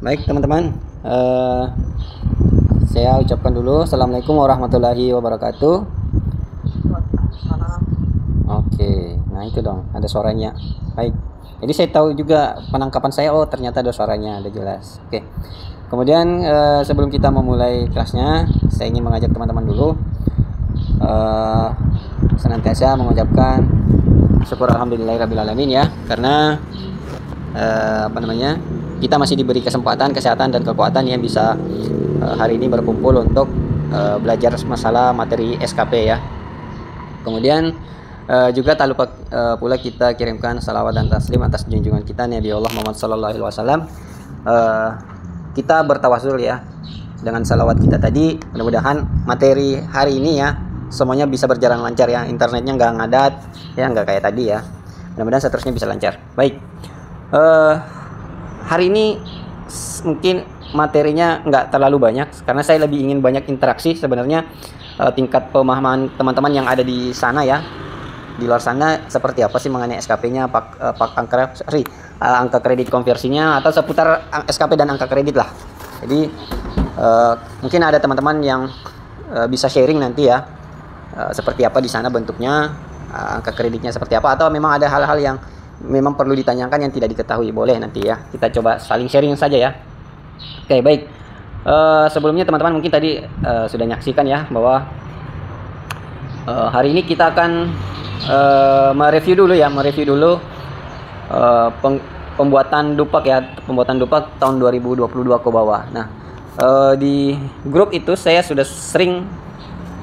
Baik teman-teman, saya ucapkan dulu Assalamualaikum warahmatullahi wabarakatuh. Oke, nah itu dong, ada suaranya. Baik, jadi saya tahu juga penangkapan saya, oh ternyata ada suaranya, ada jelas. Oke, kemudian sebelum kita memulai kelasnya, saya ingin mengajak teman-teman dulu senantiasa mengucapkan syukur alhamdulillahirrabbilalamin ya, karena kita masih diberi kesempatan, kesehatan dan kekuatan yang bisa hari ini berkumpul untuk belajar masalah materi SKP ya. Kemudian juga tak lupa pula kita kirimkan salawat dan taslim atas junjungan kita Nabi Allah Muhammad SAW. Kita bertawasul ya dengan salawat kita tadi, mudah-mudahan materi hari ini ya semuanya bisa berjalan lancar ya, internetnya nggak ngadat ya, nggak kayak tadi ya, mudah-mudahan seterusnya bisa lancar. Baik, hari ini mungkin materinya nggak terlalu banyak karena saya lebih ingin banyak interaksi sebenarnya. Tingkat pemahaman teman-teman yang ada di sana ya, di luar sana seperti apa sih mengenai SKP-nya, angka kredit konversinya, atau seputar SKP dan angka kredit lah. Jadi mungkin ada teman-teman yang bisa sharing nanti ya, seperti apa di sana bentuknya, angka kreditnya seperti apa, atau memang ada hal-hal yang memang perlu ditanyakan yang tidak diketahui, boleh nanti ya kita coba saling sharing saja ya. Oke, baik. Sebelumnya teman-teman mungkin tadi sudah menyaksikan ya bahwa hari ini kita akan mereview dulu pembuatan dupak ya, pembuatan dupak tahun 2022 ke bawah. Nah, di grup itu saya sudah sering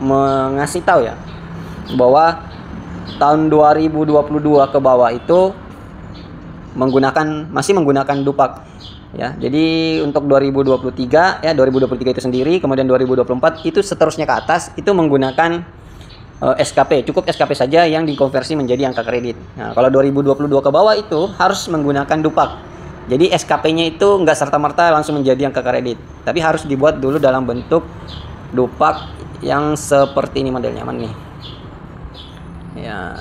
mengasih tahu ya bahwa tahun 2022 ke bawah itu masih menggunakan dupak ya. Jadi untuk 2023 ya, 2023 itu sendiri, kemudian 2024 itu seterusnya ke atas itu menggunakan SKP, cukup SKP saja yang dikonversi menjadi angka kredit. Nah, kalau 2022 ke bawah itu harus menggunakan dupak. Jadi SKP-nya itu nggak serta-merta langsung menjadi angka kredit, tapi harus dibuat dulu dalam bentuk dupak yang seperti ini modelnya, mana nih? Ya,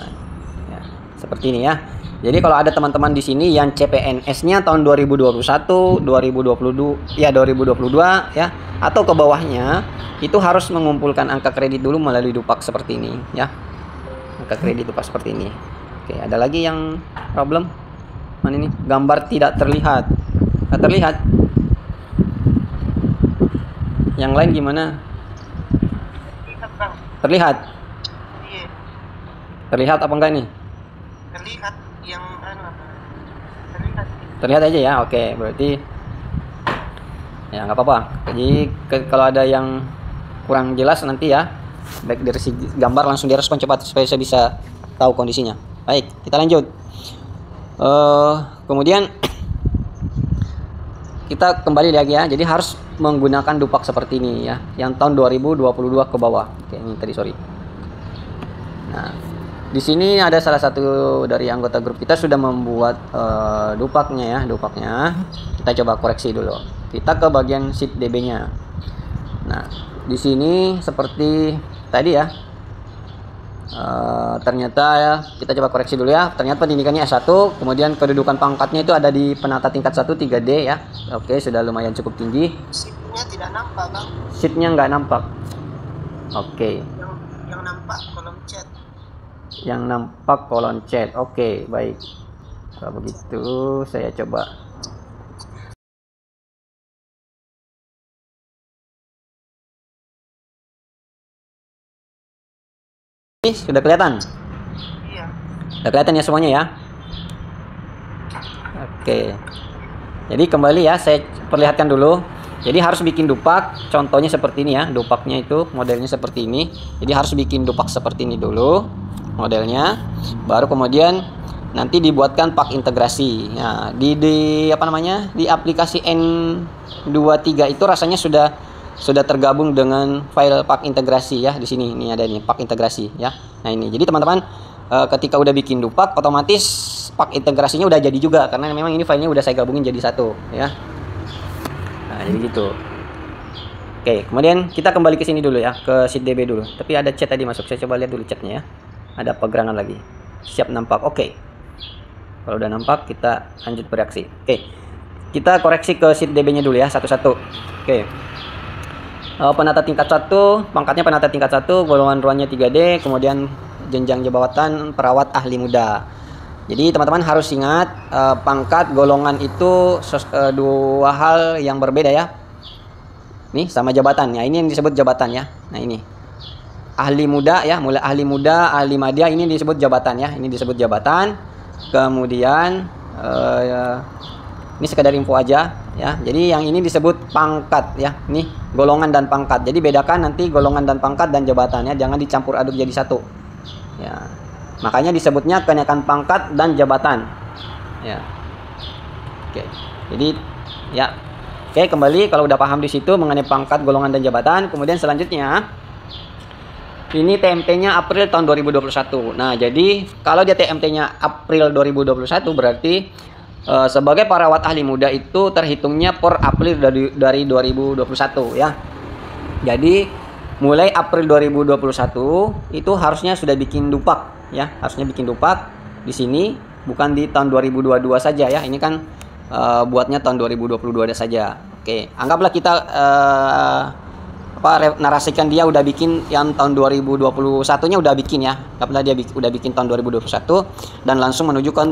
seperti ini ya. Jadi kalau ada teman-teman di sini yang CPNS-nya tahun 2021, 2022 ya, atau ke bawahnya, itu harus mengumpulkan angka kredit dulu melalui dupak seperti ini ya. Angka kredit dupak seperti ini. Oke, ada lagi yang problem? Mana ini? Gambar tidak terlihat. Nggak terlihat. Yang lain gimana? Terlihat. Terlihat apa enggak nih? Terlihat yang terlihat aja ya. Oke, berarti ya nggak apa-apa. Jadi kalau ada yang kurang jelas nanti ya, baik dari si gambar langsung direspon cepat supaya saya bisa tahu kondisinya. Baik, kita lanjut. Kemudian kita kembali lagi ya. Jadi harus menggunakan dupak seperti ini ya, yang tahun 2022 ke bawah. Oke, ini tadi sorry. Nah, di sini ada salah satu dari anggota grup kita sudah membuat dupaknya ya, dupaknya. Kita coba koreksi dulu. Kita ke bagian sheet DB-nya. Nah, di sini seperti tadi ya. Ternyata ya, kita coba koreksi dulu ya. Ternyata pendidikannya S1, kemudian kedudukan pangkatnya itu ada di penata tingkat 1 3D ya. Oke, sudah lumayan cukup tinggi. sheetnya tidak nampak, Bang. Sheetnya nggak nampak. Oke. Yang nampak kolom chat. Yang nampak kolom chat. Oke, baik. Kalau begitu saya coba. Ini sudah kelihatan? Iya. Sudah kelihatan ya semuanya ya? Oke. Jadi kembali ya, saya perlihatkan dulu. Jadi harus bikin dupak, contohnya seperti ini ya. Dupaknya itu modelnya seperti ini. Jadi harus bikin dupak seperti ini dulu modelnya, baru kemudian nanti dibuatkan pak integrasi. Nah, di aplikasi N23 itu rasanya sudah tergabung dengan file pak integrasi ya. Di sini ini ada nih pak integrasi ya. Nah, ini. Jadi teman-teman ketika udah bikin dupak, otomatis pak integrasinya udah jadi juga karena memang ini filenya udah saya gabungin jadi satu ya. Nah, jadi gitu. Oke, kemudian kita kembali ke sini dulu ya, ke sheet DB dulu. Tapi ada chat tadi masuk. Saya coba lihat dulu chatnya ya. Ada pegerangan lagi. Siap nampak. Oke. Kalau udah nampak kita lanjut bereaksi. Oke. kita koreksi ke sheet DB-nya dulu ya satu-satu. Oke. Penata tingkat 1, pangkatnya penata tingkat 1, golongan ruannya 3D, kemudian jenjang jabatan perawat ahli muda. Jadi teman-teman harus ingat pangkat golongan itu dua hal yang berbeda ya. Nih sama jabatan ya, ini yang disebut jabatan ya. Nah ini ahli muda ya, mulai ahli muda, ahli madya ini disebut jabatan ya, ini disebut jabatan. Kemudian ini sekedar info aja ya. Jadi yang ini disebut pangkat ya. Ini golongan dan pangkat. Jadi bedakan nanti golongan dan pangkat dan jabatan ya. Jangan dicampur aduk jadi satu. Ya. Makanya disebutnya kenaikan pangkat dan jabatan. Ya. Oke. Jadi ya. Oke, kembali kalau udah paham di situ mengenai pangkat, golongan dan jabatan. Kemudian selanjutnya ini TMT-nya April tahun 2021. Nah, jadi kalau dia TMT-nya April 2021 berarti sebagai perawat ahli muda itu terhitungnya per April dari 2021 ya. Jadi mulai April 2021 itu harusnya sudah bikin dupak ya, harusnya bikin dupak di sini, bukan di tahun 2022 saja ya. Ini kan buatnya tahun 2022 saja. Oke, anggaplah kita narasikan dia udah bikin yang tahun 2021-nya udah bikin ya. Anggaplah dia udah bikin tahun 2021 dan langsung menuju ke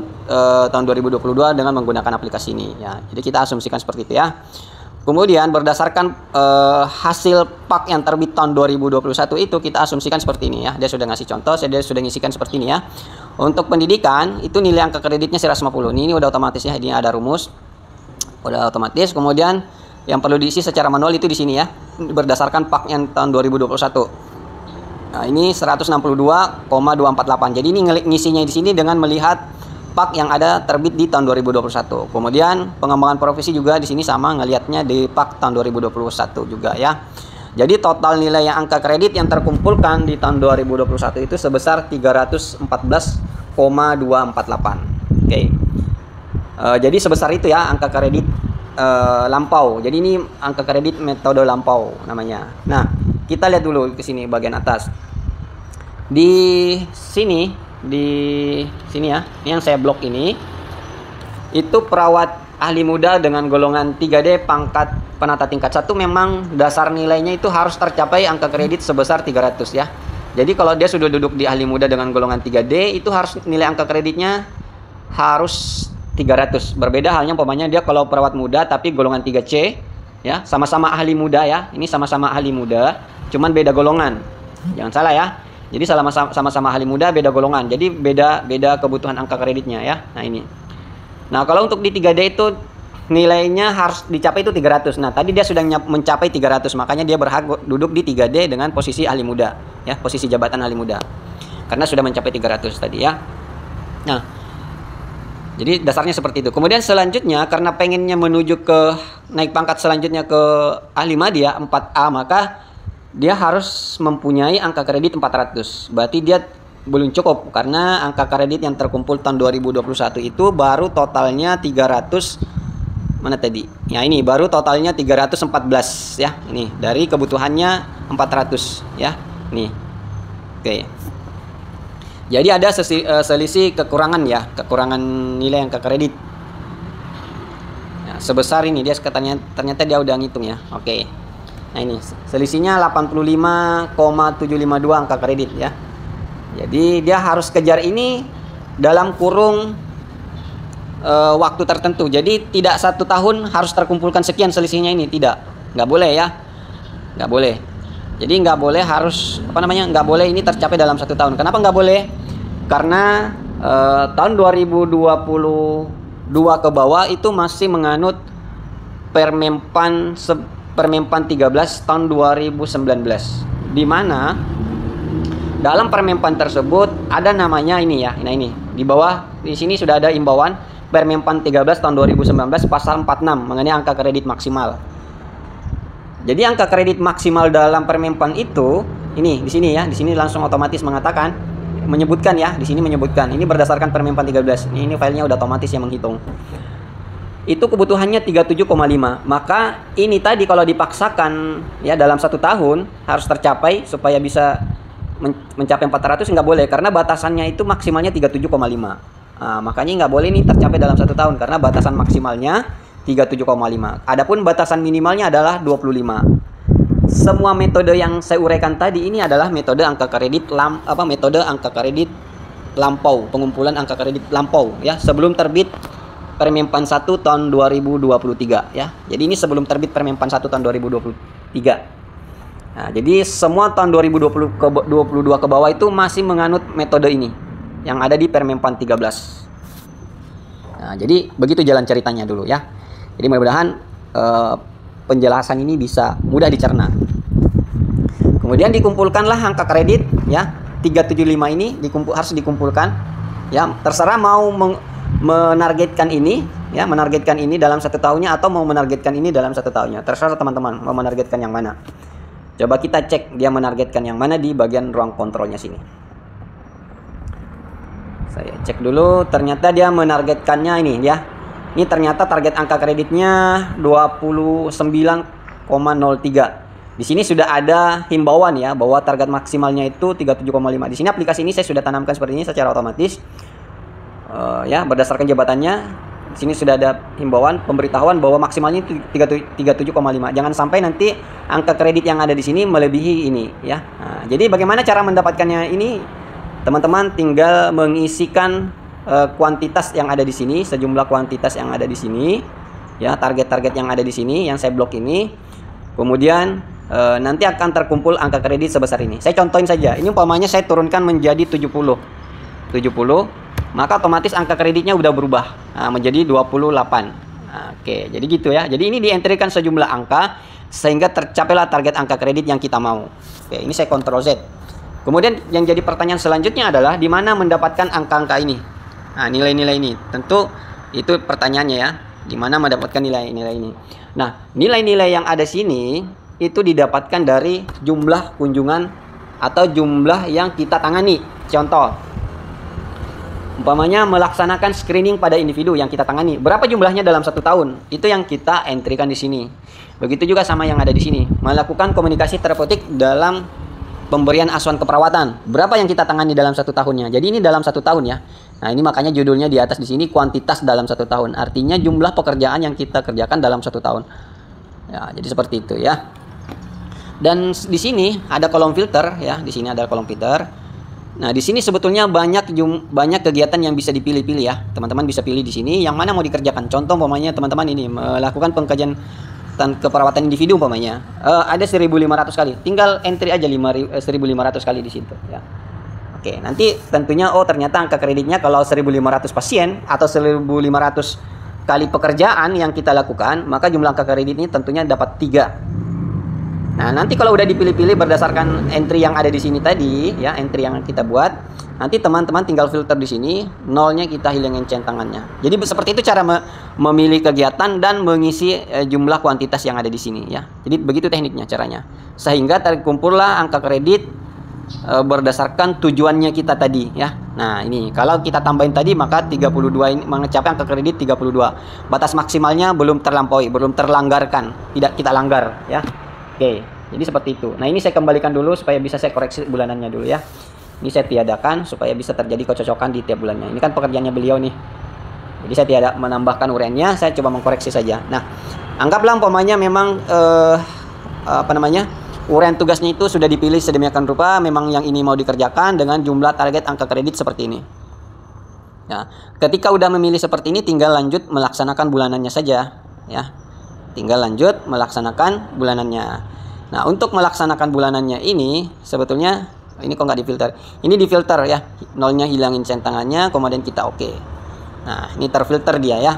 tahun 2022 dengan menggunakan aplikasi ini ya. Jadi kita asumsikan seperti itu ya. Kemudian berdasarkan hasil PAK yang terbit tahun 2021 itu kita asumsikan seperti ini ya. Dia sudah ngasih contoh, dia sudah ngisikan seperti ini ya. Untuk pendidikan itu nilai angka kreditnya 150. Ini udah otomatis ya, ini ada rumus. Udah otomatis. Kemudian yang perlu diisi secara manual itu di sini ya, berdasarkan PAK yang tahun 2021. Nah, ini 162,248. Jadi ini ngisinya di sini dengan melihat PAK yang ada terbit di tahun 2021. Kemudian pengembangan profesi juga di sini sama ngelihatnya di PAK tahun 2021 juga ya. Jadi total nilai yang angka kredit yang terkumpulkan di tahun 2021 itu sebesar 314,248. Oke. Jadi sebesar itu ya angka kredit lampau. Jadi ini angka kredit metode lampau namanya. Nah, kita lihat dulu ke sini bagian atas. Di sini ya. Ini yang saya blok ini. Itu perawat ahli muda dengan golongan 3D pangkat penata tingkat 1 memang dasar nilainya itu harus tercapai angka kredit sebesar 300 ya. Jadi kalau dia sudah duduk di ahli muda dengan golongan 3D itu harus nilai angka kreditnya harus 300. Berbeda halnya umpamanya dia kalau perawat muda tapi golongan 3C ya, sama-sama ahli muda ya. Ini sama-sama ahli muda, cuman beda golongan. Jangan salah ya. Jadi sama-sama ahli muda beda golongan. Jadi beda kebutuhan angka kreditnya ya. Nah, ini. Nah, kalau untuk di 3D itu nilainya harus dicapai itu 300. Nah, tadi dia sudah mencapai 300, makanya dia berhak duduk di 3D dengan posisi ahli muda ya, posisi jabatan ahli muda. Karena sudah mencapai 300 tadi ya. Nah, jadi dasarnya seperti itu. Kemudian selanjutnya karena pengennya menuju ke naik pangkat selanjutnya ke ahli madya 4A, maka dia harus mempunyai angka kredit 400. Berarti dia belum cukup karena angka kredit yang terkumpul tahun 2021 itu baru totalnya 300. Mana tadi? Ya ini baru totalnya 314 ya. Ini dari kebutuhannya 400 ya. Nih. Oke. Jadi ada selisih kekurangan ya, kekurangan nilai angka kredit. Nah, sebesar ini dia ternyata dia udah ngitung ya. Oke. Nah, ini selisihnya 85,752 angka kredit ya. Jadi dia harus kejar ini dalam kurung waktu tertentu. Jadi tidak 1 tahun harus terkumpulkan sekian selisihnya ini, tidak. Nggak boleh ya. Nggak boleh. Jadi nggak boleh harus nggak boleh ini tercapai dalam 1 tahun. Kenapa nggak boleh? Karena tahun 2022 ke bawah itu masih menganut Permenpan 13 tahun 2019, di mana dalam Permenpan tersebut ada namanya ini ya. Nah, ini di bawah di sini sudah ada imbauan Permenpan 13 tahun 2019 pasal 46 mengenai angka kredit maksimal. Jadi angka kredit maksimal dalam Permenpan itu ini di sini ya, di sini langsung otomatis menyebutkan ya, di sini menyebutkan ini berdasarkan Permenpan 13. Ini filenya udah otomatis yang menghitung. Itu kebutuhannya 37,5. Maka ini tadi kalau dipaksakan ya dalam 1 tahun harus tercapai supaya bisa mencapai 400 nggak boleh karena batasannya itu maksimalnya 37,5. Nah, makanya nggak boleh nih tercapai dalam 1 tahun karena batasan maksimalnya 37,5. Adapun batasan minimalnya adalah 25. Semua metode yang saya uraikan tadi ini adalah metode angka kredit lampau, pengumpulan angka kredit lampau ya, sebelum terbit Permenpan 1 tahun 2023 ya. Jadi ini sebelum terbit Permenpan 1 tahun 2023. Nah, jadi semua tahun 2022 ke bawah itu masih menganut metode ini yang ada di Permenpan 13. Nah, jadi begitu jalan ceritanya dulu ya. Jadi mudah-mudahan penjelasan ini bisa mudah dicerna. Kemudian dikumpulkanlah angka kredit ya. 375 ini harus dikumpulkan ya. Terserah mau menargetkan ini ya, menargetkan ini dalam 1 tahunnya atau mau menargetkan ini dalam 1 tahunnya. Terserah teman-teman mau menargetkan yang mana. Coba kita cek dia menargetkan yang mana di bagian ruang kontrolnya sini. Saya cek dulu, ternyata dia menargetkannya ini ya. Ini ternyata target angka kreditnya 29,03. Di sini sudah ada himbauan ya bahwa target maksimalnya itu 37,5. Di sini aplikasi ini saya sudah tanamkan seperti ini secara otomatis. Ya, berdasarkan jabatannya. Di sini sudah ada himbauan pemberitahuan bahwa maksimalnya itu 37,5. Jangan sampai nanti angka kredit yang ada di sini melebihi ini ya. Nah, jadi bagaimana cara mendapatkannya ini? Teman-teman tinggal mengisikan kuantitas yang ada di sini, sejumlah kuantitas yang ada di sini ya, target-target yang ada di sini yang saya blok ini. Kemudian nanti akan terkumpul angka kredit sebesar ini. Saya contohin saja. Ini umpamanya saya turunkan menjadi 70, maka otomatis angka kreditnya udah berubah menjadi 28. Nah, oke, jadi gitu ya. Jadi ini dientrikan sejumlah angka sehingga tercapailah target angka kredit yang kita mau. Oke, ini saya Ctrl Z. Kemudian yang jadi pertanyaan selanjutnya adalah di mana mendapatkan angka-angka ini? Nah, nilai-nilai ini. Tentu itu pertanyaannya ya. Di mana mendapatkan nilai-nilai ini? Nah, nilai-nilai yang ada sini itu didapatkan dari jumlah kunjungan atau jumlah yang kita tangani. Contoh, umpamanya melaksanakan screening pada individu yang kita tangani. Berapa jumlahnya dalam 1 tahun? Itu yang kita entrikan di sini. Begitu juga sama yang ada di sini. Melakukan komunikasi terapeutik dalam pemberian asuhan keperawatan. Berapa yang kita tangani dalam 1 tahunnya? Jadi ini dalam 1 tahun ya. Nah, ini makanya judulnya di atas di sini kuantitas dalam 1 tahun. Artinya jumlah pekerjaan yang kita kerjakan dalam 1 tahun. Ya, jadi seperti itu ya. Dan di sini ada kolom filter ya. Di sini ada kolom filter. Nah, di sini sebetulnya banyak kegiatan yang bisa dipilih-pilih ya. Teman-teman bisa pilih di sini yang mana mau dikerjakan. Contoh umpamanya teman-teman ini melakukan pengkajian keperawatan individu umpamanya. Ada 1.500 kali. Tinggal entry aja 1.500 kali di situ ya. Oke, nanti tentunya ternyata angka kreditnya kalau 1.500 pasien atau 1.500 kali pekerjaan yang kita lakukan, maka jumlah angka kredit ini tentunya dapat 3. Nah, nanti kalau udah dipilih-pilih berdasarkan entry yang ada di sini tadi, ya, entry yang kita buat, nanti teman-teman tinggal filter di sini, nolnya kita hilangin centangannya. Jadi seperti itu cara memilih kegiatan dan mengisi jumlah kuantitas yang ada di sini, ya. Jadi begitu tekniknya caranya. Sehingga terkumpullah angka kredit berdasarkan tujuannya kita tadi, ya. Nah, ini kalau kita tambahin tadi maka 32 ini mencapai angka kredit 32. Batas maksimalnya belum terlampaui, belum terlanggarkan, tidak kita langgar, ya. Oke, jadi seperti itu. Nah, ini saya kembalikan dulu supaya bisa saya koreksi bulanannya dulu ya. Ini saya tiadakan supaya bisa terjadi kecocokan di tiap bulannya. Ini kan pekerjaannya beliau nih. Jadi saya tidak menambahkan uraiannya, saya coba mengkoreksi saja. Nah, anggaplah umpamanya memang uraian tugasnya itu sudah dipilih sedemikian rupa, memang yang ini mau dikerjakan dengan jumlah target angka kredit seperti ini. Nah, ketika udah memilih seperti ini, tinggal lanjut melaksanakan bulanannya saja, ya. Tinggal lanjut melaksanakan bulanannya. Nah, untuk melaksanakan bulanannya ini sebetulnya ini kok nggak difilter. Ini difilter ya, nolnya hilangin centangannya, kemudian kita oke. Nah, ini terfilter dia ya.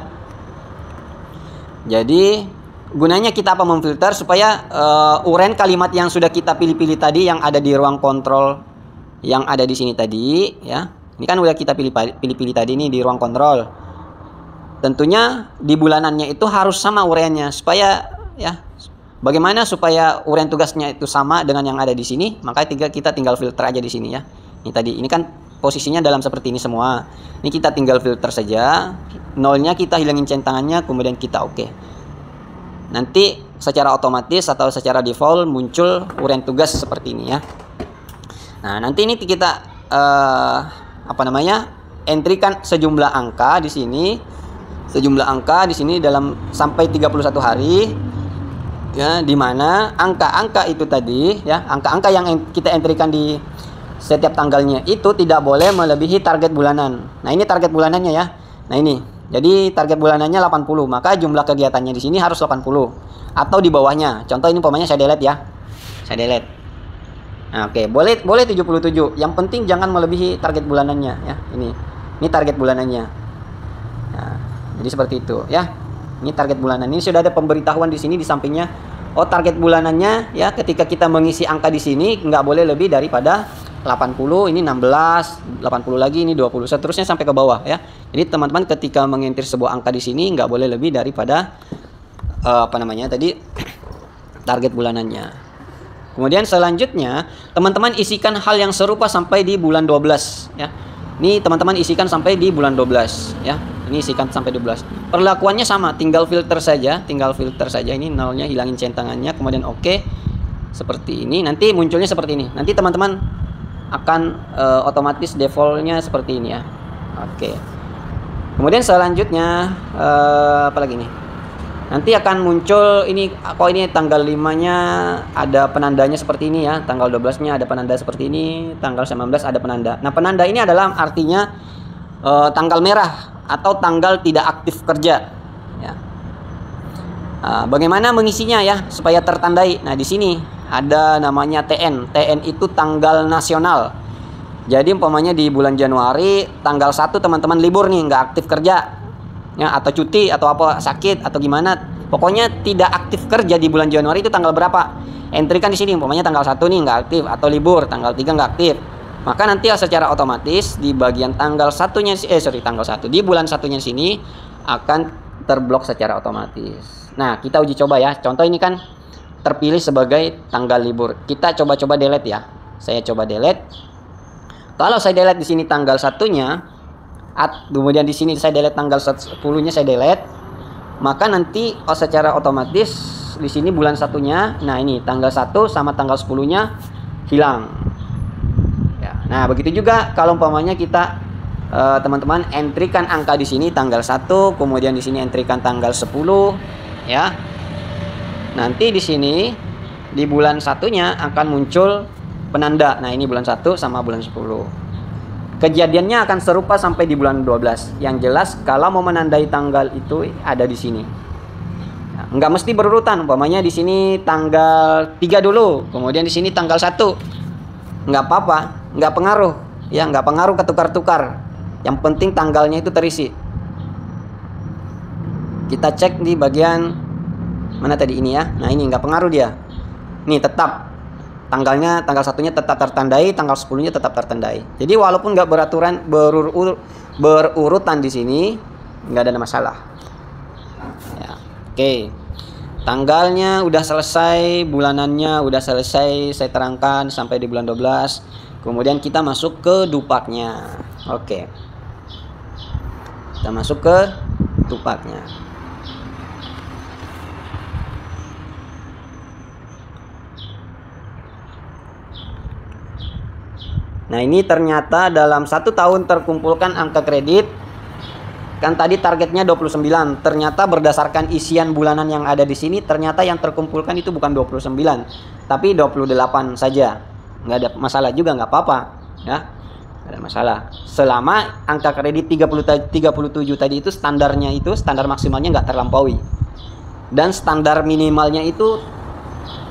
Jadi gunanya kita apa memfilter supaya uraian kalimat yang sudah kita pilih-pilih tadi yang ada di ruang kontrol yang ada di sini tadi ya. Ini kan udah kita pilih-pilih tadi nih di ruang kontrol. Tentunya di bulanannya itu harus sama uraiannya supaya ya. Bagaimana supaya uraian tugasnya itu sama dengan yang ada di sini? Maka kita tinggal filter aja di sini ya. Ini tadi, ini kan posisinya dalam seperti ini semua. Ini kita tinggal filter saja. Nolnya kita hilangin centangannya, kemudian kita oke. Nanti secara otomatis atau secara default muncul uraian tugas seperti ini ya. Nah, nanti ini kita entrykan sejumlah angka di sini sejumlah angka di sini dalam sampai 31 hari, ya, di mana angka-angka itu tadi, ya, angka-angka yang kita entrikan di setiap tanggalnya itu tidak boleh melebihi target bulanan. Nah, ini target bulanannya ya. Nah, ini. Jadi target bulanannya 80, maka jumlah kegiatannya di sini harus 80 atau di bawahnya. Contoh ini umpamanya saya delete ya. Saya delete. Nah, oke, boleh 77. Yang penting jangan melebihi target bulanannya ya. Ini target bulanannya. Nah, jadi seperti itu ya. Ini target bulanan. Ini sudah ada pemberitahuan di sini di sampingnya. Oh, target bulanannya ya, ketika kita mengisi angka di sini nggak boleh lebih daripada 80, ini 16, 80 lagi, ini 20, seterusnya sampai ke bawah ya. Jadi teman-teman ketika mengintir sebuah angka di sini nggak boleh lebih daripada target bulanannya. Kemudian selanjutnya teman-teman isikan hal yang serupa sampai di bulan 12 ya. Ini teman-teman isikan sampai di bulan 12 ya. Ini isikan sampai 12. Perlakuannya sama, tinggal filter saja, ini nolnya hilangin centangannya, kemudian oke. Seperti ini, nanti munculnya seperti ini. Nanti teman-teman akan otomatis defaultnya seperti ini ya. Oke. Kemudian selanjutnya apa lagi nih? Nanti akan muncul ini, kok ini tanggal 5-nya ada penandanya seperti ini ya. Tanggal 12-nya ada penanda seperti ini, tanggal 19 ada penanda. Nah, penanda ini adalah artinya tanggal merah atau tanggal tidak aktif kerja ya. Bagaimana mengisinya ya supaya tertandai? Nah, di sini ada namanya TN. TN itu tanggal nasional. Jadi umpamanya di bulan Januari tanggal 1 teman-teman libur nih, nggak aktif kerja ya, atau cuti atau apa, sakit atau gimana, pokoknya tidak aktif kerja di bulan Januari itu tanggal berapa, entrikan di sini. Umpamanya tanggal 1 nih nggak aktif, atau libur tanggal 3 nggak aktif, maka nanti secara otomatis di bagian tanggal 1-nya tanggal 1 di bulan 1-nya sini akan terblok secara otomatis. Nah, kita uji coba ya. Contoh ini kan terpilih sebagai tanggal libur. Kita coba-coba delete ya. Saya coba delete. Kalau saya delete di sini tanggal 1-nya, kemudian di sini saya delete tanggal 10-nya saya delete, maka nanti secara otomatis di sini bulan 1-nya, nah ini tanggal 1 sama tanggal 10-nya hilang. Ya, nah, begitu juga kalau umpamanya kita teman-teman entrikan angka di sini tanggal 1, kemudian di sini entrikan tanggal 10 ya. Nanti di sini di bulan 1-nya akan muncul penanda. Nah, ini bulan 1 sama bulan 10. Kejadiannya akan serupa sampai di bulan 12. Yang jelas kalau mau menandai tanggal itu ada di sini. Nah, nggak mesti berurutan. Umpamanya di sini tanggal 3 dulu, kemudian di sini tanggal 1. Nggak apa-apa, nggak pengaruh. Ya, nggak pengaruh ketukar-tukar. Yang penting tanggalnya itu terisi. Kita cek di bagian mana tadi ini ya. Nah, ini nggak pengaruh dia. Nih tetap tanggalnya, tanggal 1-nya tetap tertandai, tanggal 10-nya tetap tertandai. Jadi walaupun nggak beraturan berurutan di sini nggak ada masalah. Ya, oke. Tanggalnya udah selesai, bulanannya udah selesai, saya terangkan sampai di bulan 12. Kemudian kita masuk ke dupaknya. Oke. Kita masuk ke dupaknya. Nah, ini ternyata dalam 1 tahun terkumpulkan angka kredit. Kan tadi targetnya 29. Ternyata berdasarkan isian bulanan yang ada di sini, ternyata yang terkumpulkan itu bukan 29, tapi 28 saja. Nggak ada masalah juga, nggak apa-apa ya. Nggak ada masalah. Selama angka kredit 37 tadi itu standarnya, itu standar maksimalnya nggak terlampaui. Dan standar minimalnya itu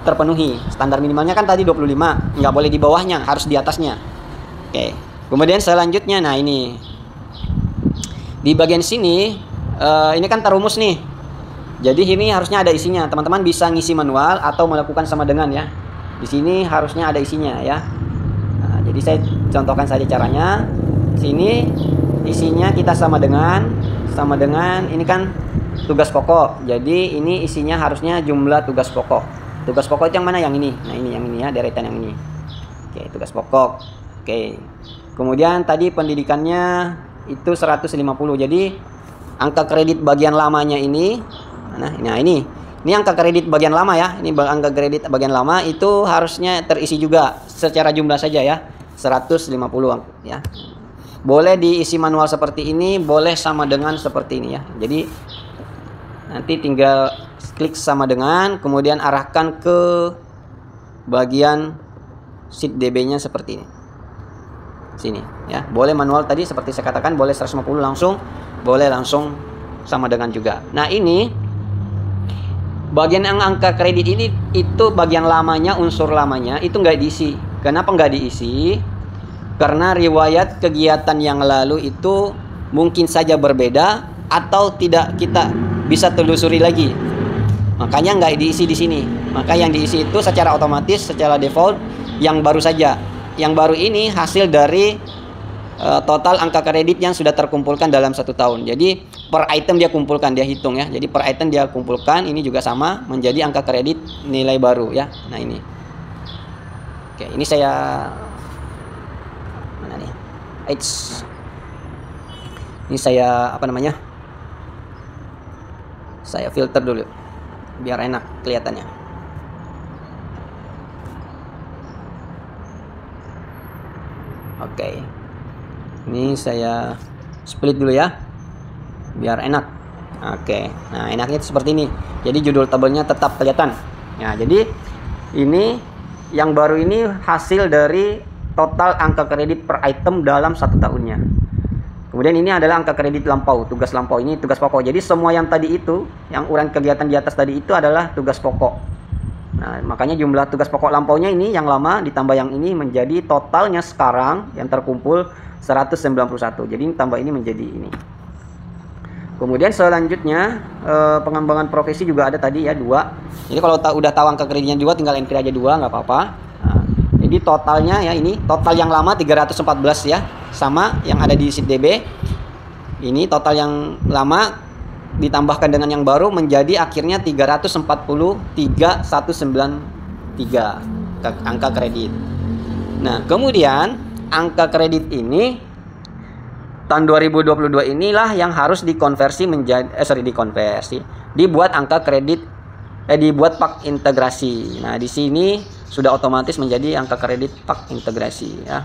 terpenuhi. Standar minimalnya kan tadi 25, nggak boleh di bawahnya, harus di atasnya. Oke, kemudian selanjutnya, nah ini di bagian sini ini kan terumus nih. Jadi ini harusnya ada isinya. Teman-teman bisa ngisi manual atau melakukan sama dengan ya. Di sini harusnya ada isinya ya. Nah, jadi saya contohkan saja caranya. Sini isinya kita sama dengan ini kan tugas pokok. Jadi ini isinya harusnya jumlah tugas pokok. Tugas pokok yang mana? Yang ini. Nah, ini yang ini ya, deretan yang ini. Oke, tugas pokok. Oke. Kemudian tadi pendidikannya itu 150. Jadi angka kredit bagian lamanya ini, nah ini angka kredit bagian lama ya. Ini angka kredit bagian lama itu harusnya terisi juga secara jumlah saja ya. 150 ya. boleh diisi manual seperti ini, boleh sama dengan seperti ini ya. Jadi nanti tinggal klik sama dengan, kemudian arahkan ke bagian sheet DB-nya seperti ini. Sini ya. Boleh manual tadi seperti saya katakan, boleh 150 langsung, boleh langsung sama dengan juga. Nah, ini bagian yang angka kredit ini itu bagian lamanya, unsur lamanya itu nggak diisi. Kenapa nggak diisi? Karena riwayat kegiatan yang lalu itu mungkin saja berbeda atau tidak kita bisa telusuri lagi. Makanya nggak diisi di sini. Maka yang diisi itu secara otomatis, secara default yang baru saja. Yang baru ini hasil dari total angka kredit yang sudah terkumpulkan dalam 1 tahun. Jadi per item dia kumpulkan, dia hitung ya. Jadi per item dia kumpulkan, ini juga sama menjadi angka kredit nilai baru ya. Nah ini. Oke, ini saya mana nih? Ini saya apa namanya? Saya filter dulu biar enak kelihatannya. Oke. Ini saya split dulu ya, biar enak. Oke, nah enaknya seperti ini. Jadi judul tabelnya tetap kelihatan. Nah, jadi ini yang baru ini hasil dari total angka kredit per item dalam 1 tahunnya. Kemudian ini adalah angka kredit lampau, tugas lampau, ini tugas pokok. Jadi semua yang tadi itu, yang uraian kegiatan di atas tadi itu adalah tugas pokok. Nah, makanya jumlah tugas pokok lampaunya ini yang lama ditambah yang ini menjadi totalnya sekarang yang terkumpul 191. Jadi tambah ini menjadi ini. Kemudian selanjutnya pengembangan profesi juga ada tadi ya 2. Jadi kalau udah tahu angka kreditnya 2 tinggal entry aja 2 nggak apa-apa. Nah, jadi totalnya ya ini total yang lama 314 ya, sama yang ada di sheet DB. Ini total yang lama ditambahkan dengan yang baru menjadi akhirnya 343.193 angka kredit. Nah, kemudian angka kredit ini tahun 2022 inilah yang harus dikonversi menjadi dibuat angka kredit dibuat pak integrasi. Nah, di sini sudah otomatis menjadi angka kredit pak integrasi ya.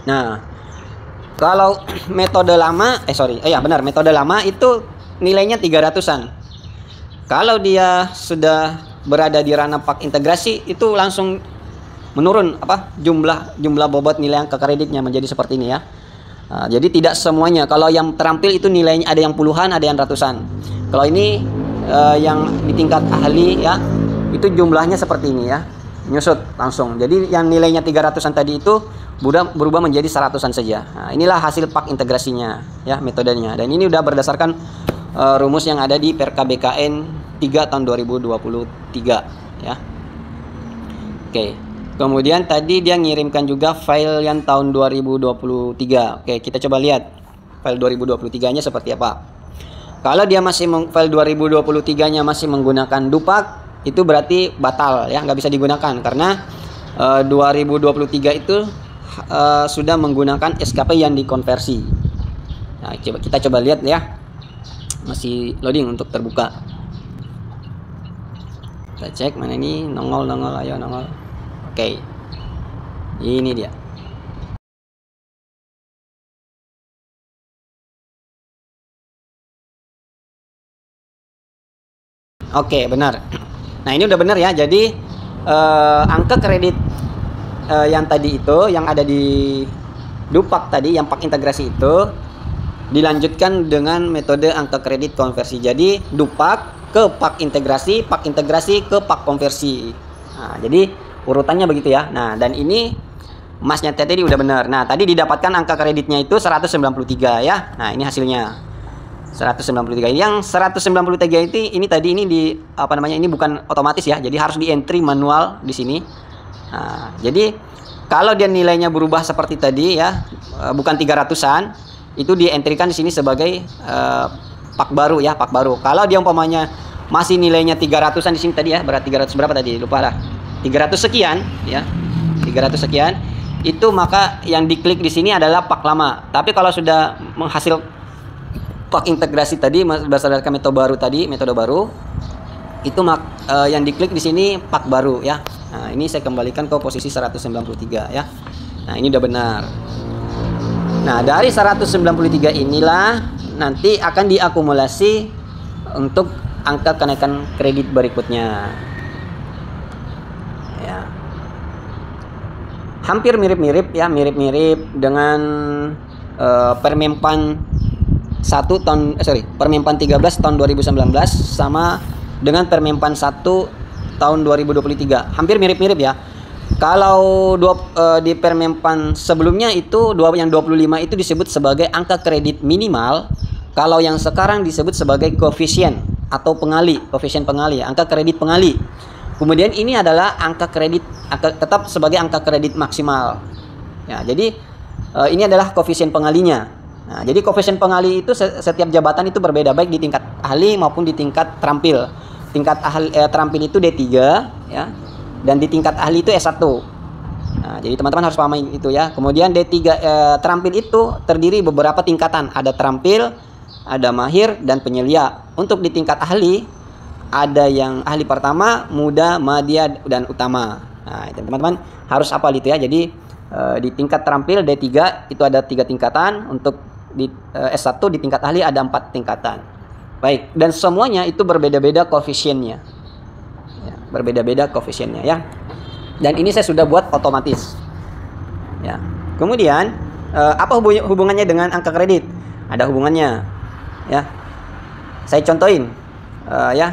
Nah, kalau metode lama metode lama itu nilainya 300-an. Kalau dia sudah berada di ranah pak integrasi itu langsung menurun jumlah bobot nilai angka kreditnya menjadi seperti ini ya. Nah, jadi tidak semuanya. Kalau yang terampil itu nilainya ada yang puluhan, ada yang ratusan. Kalau ini yang di tingkat ahli ya, itu jumlahnya seperti ini ya, nyusut langsung. Jadi yang nilainya 300-an tadi itu berubah menjadi 100-an saja. Nah, inilah hasil pak integrasinya ya, metodenya. Dan ini udah berdasarkan rumus yang ada di Perka BKN 3 tahun 2023 ya. Oke. Kemudian tadi dia ngirimkan juga file yang tahun 2023. Oke, kita coba lihat file 2023-nya seperti apa. Kalau dia masih file 2023-nya masih menggunakan Dupak, itu berarti batal ya, nggak bisa digunakan karena 2023 itu sudah menggunakan SKP yang dikonversi. Nah, kita coba lihat ya. Masih loading untuk terbuka. Kita cek mana ini, nongol, ayo nongol. Oke. Ini dia. Oke, benar. Nah, ini udah benar ya. Jadi angka kredit yang tadi itu, yang ada di Dupak tadi, yang pak integrasi itu dilanjutkan dengan metode angka kredit konversi. Jadi Dupak ke pak integrasi ke pak konversi. Nah, jadi urutannya begitu ya. Nah, dan ini Masnya tadi udah benar. Nah, tadi didapatkan angka kreditnya itu 193 ya. Nah, ini hasilnya 193. Yang 193 itu ini di ini bukan otomatis ya. Jadi harus di entry manual di sini. Nah, jadi kalau dia nilainya berubah seperti tadi ya, bukan 300-an, itu di entrykan di sini sebagai pak baru ya, pak baru. Kalau dia umpamanya masih nilainya 300-an di sini tadi ya, berarti 300 berapa tadi? Lupa lah. 300 sekian ya. 300 sekian. Itu maka yang diklik di sini adalah pak lama. Tapi kalau sudah menghasil pak integrasi tadi berdasarkan metode baru itu yang diklik di sini pak baru ya. Nah, ini saya kembalikan ke posisi 193 ya. Nah, ini udah benar. Nah, dari 193 inilah nanti akan diakumulasi untuk angka kenaikan kredit berikutnya. Ya. Hampir mirip-mirip ya, mirip-mirip dengan Permenpan 13 tahun 2019 sama dengan Permenpan 1 tahun 2023. Hampir mirip-mirip ya. Kalau di Permenpan sebelumnya itu yang 25 itu disebut sebagai angka kredit minimal. Kalau yang sekarang disebut sebagai koefisien atau koefisien pengali, angka kredit pengali. Kemudian ini adalah angka kredit tetap sebagai angka kredit maksimal. Ya, jadi ini adalah koefisien pengalinya. Nah, jadi koefisien pengali itu setiap jabatan itu berbeda, baik di tingkat ahli maupun di tingkat terampil. Tingkat ahli terampil itu D3 ya. Dan di tingkat ahli itu S1. Nah, jadi teman-teman harus pahami itu ya. Kemudian D3 terampil itu terdiri beberapa tingkatan. Ada terampil, ada mahir, dan penyelia. Untuk di tingkat ahli, ada yang ahli pertama, muda, madya, dan utama. Nah, teman-teman harus hafal itu ya. Jadi di tingkat terampil D3 itu ada 3 tingkatan. Untuk di S1 di tingkat ahli ada 4 tingkatan. Baik, dan semuanya itu berbeda-beda koefisiennya. Ya, berbeda-beda koefisiennya ya. Dan ini saya sudah buat otomatis. Ya. Kemudian apa hubungannya dengan angka kredit? Ada hubungannya. Ya. Saya contohin.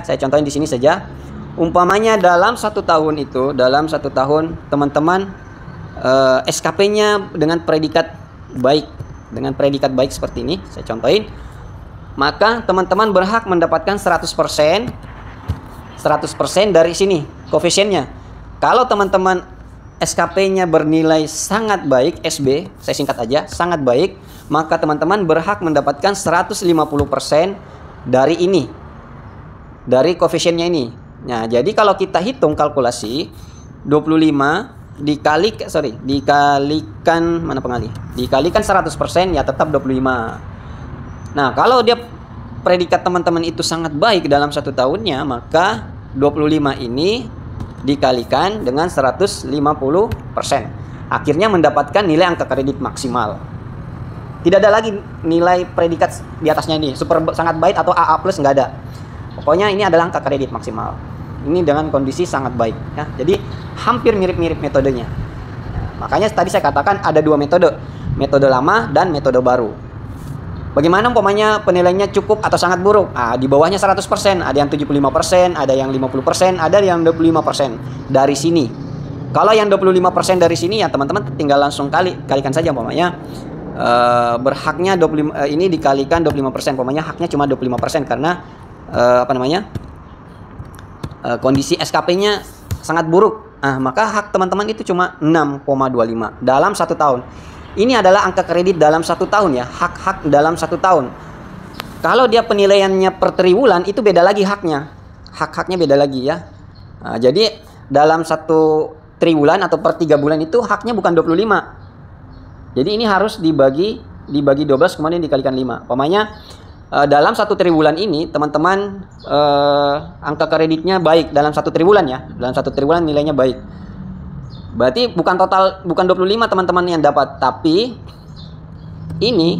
Saya contohin di sini saja. Umpamanya dalam 1 tahun itu, teman-teman SKP-nya dengan predikat baik, seperti ini. Saya contohin. Maka teman-teman berhak mendapatkan 100% dari sini koefisiennya. Kalau teman-teman SKP-nya bernilai sangat baik, SB, saya singkat aja, sangat baik, maka teman-teman berhak mendapatkan 150% dari ini. Dari koefisiennya ini. Nah, jadi kalau kita hitung kalkulasi 25 dikalikan mana pengali? Dikalikan 100% ya tetap 25. Nah, kalau dia predikat teman-teman itu sangat baik dalam 1 tahunnya, maka 25 ini dikalikan dengan 150%. Akhirnya mendapatkan nilai angka kredit maksimal. Tidak ada lagi nilai predikat di atasnya ini, sangat baik atau AA+, nggak ada. Pokoknya ini adalah angka kredit maksimal. Ini dengan kondisi sangat baik. Ya. Jadi hampir mirip-mirip metodenya. Nah, makanya tadi saya katakan ada 2 metode. Metode lama dan metode baru. Bagaimana umpamanya penilaiannya cukup atau sangat buruk? Di bawahnya 100%, ada yang 75%, ada yang 50%, ada yang 25% dari sini. Kalau yang 25% dari sini ya teman-teman tinggal langsung kalikan saja umpamanya berhaknya 25 ini dikalikan 25%, umpamanya haknya cuma 25% karena kondisi SKP-nya sangat buruk. Maka hak teman-teman itu cuma 6,25 dalam 1 tahun. Ini adalah angka kredit dalam 1 tahun ya, hak-hak dalam 1 tahun. Kalau dia penilaiannya per triwulan itu beda lagi haknya. Hak-haknya beda lagi ya. Nah, jadi dalam 1 triwulan atau per 3 bulan itu haknya bukan 25. Jadi ini harus dibagi 12 kemudian dikalikan 5. Umpamanya dalam 1 triwulan ini teman-teman angka kreditnya baik dalam 1 triwulan ya. Dalam 1 triwulan nilainya baik. Berarti bukan 25 teman-teman yang dapat, tapi ini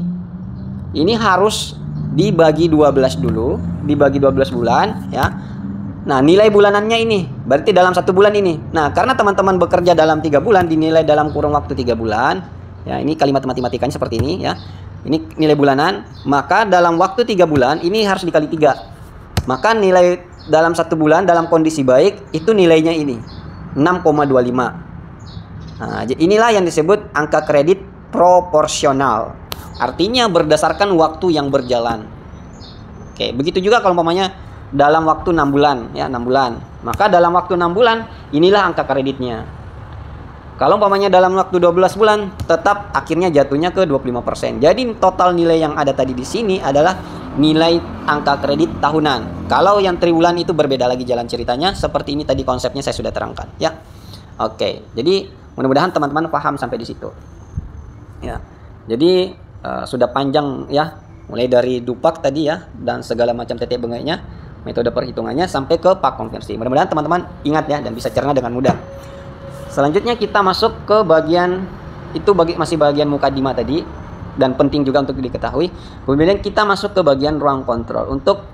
harus dibagi 12 dulu, dibagi 12 bulan ya. Nah, nilai bulanannya ini berarti dalam 1 bulan ini. Nah, karena teman-teman bekerja dalam 3 bulan dinilai dalam kurun waktu 3 bulan. Ya, ini kalimat matematikanya seperti ini ya. Ini nilai bulanan, maka dalam waktu 3 bulan ini harus dikali 3. Maka nilai dalam 1 bulan dalam kondisi baik itu nilainya ini 6,25. Nah, inilah yang disebut angka kredit proporsional. Artinya berdasarkan waktu yang berjalan. Oke, begitu juga kalau umpamanya dalam waktu 6 bulan ya, 6 bulan. Maka dalam waktu 6 bulan inilah angka kreditnya. Kalau umpamanya dalam waktu 12 bulan tetap akhirnya jatuhnya ke 25%. Jadi total nilai yang ada tadi di sini adalah nilai angka kredit tahunan. Kalau yang triwulan itu berbeda lagi jalan ceritanya. Seperti ini tadi konsepnya saya sudah terangkan ya. Oke, jadi mudah-mudahan teman-teman paham sampai di situ. Ya. Jadi sudah panjang ya, mulai dari dupak tadi ya dan segala macam tetek bengeknya, metode perhitungannya sampai ke pak konversi. Mudah-mudahan teman-teman ingat ya dan bisa cerna dengan mudah. Selanjutnya kita masuk ke bagian itu masih bagian mukadimah tadi. dan penting juga untuk diketahui. Kemudian kita masuk ke bagian ruang kontrol untuk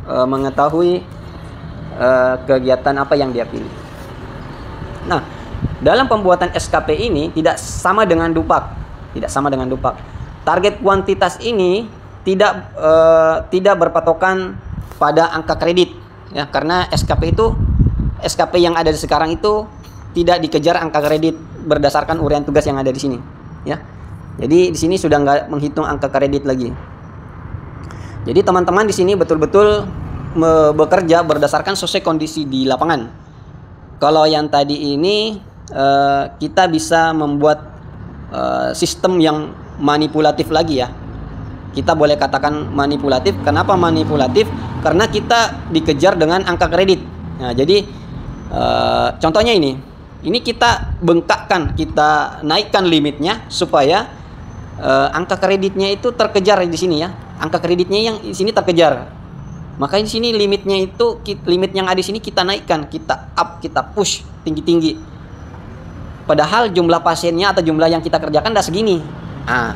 mengetahui kegiatan apa yang dia pilih. Nah, dalam pembuatan SKP ini tidak sama dengan dupak, Target kuantitas ini tidak berpatokan pada angka kredit, ya, karena SKP yang ada sekarang itu tidak dikejar angka kredit berdasarkan uraian tugas yang ada di sini, ya. Jadi di sini sudah nggak menghitung angka kredit lagi. Jadi teman-teman di sini betul-betul bekerja berdasarkan sesuai kondisi di lapangan. Kalau yang tadi ini kita bisa membuat sistem yang manipulatif lagi, ya. Kita boleh katakan manipulatif. Kenapa manipulatif? Karena kita dikejar dengan angka kredit. Nah, jadi contohnya ini kita bengkakkan, kita naikkan limitnya supaya angka kreditnya itu terkejar di sini, ya. Angka kreditnya yang di sini terkejar. Maka di sini limit yang ada di sini kita naikkan, kita up, kita push tinggi-tinggi. Padahal jumlah pasiennya atau jumlah yang kita kerjakan udah segini. Nah,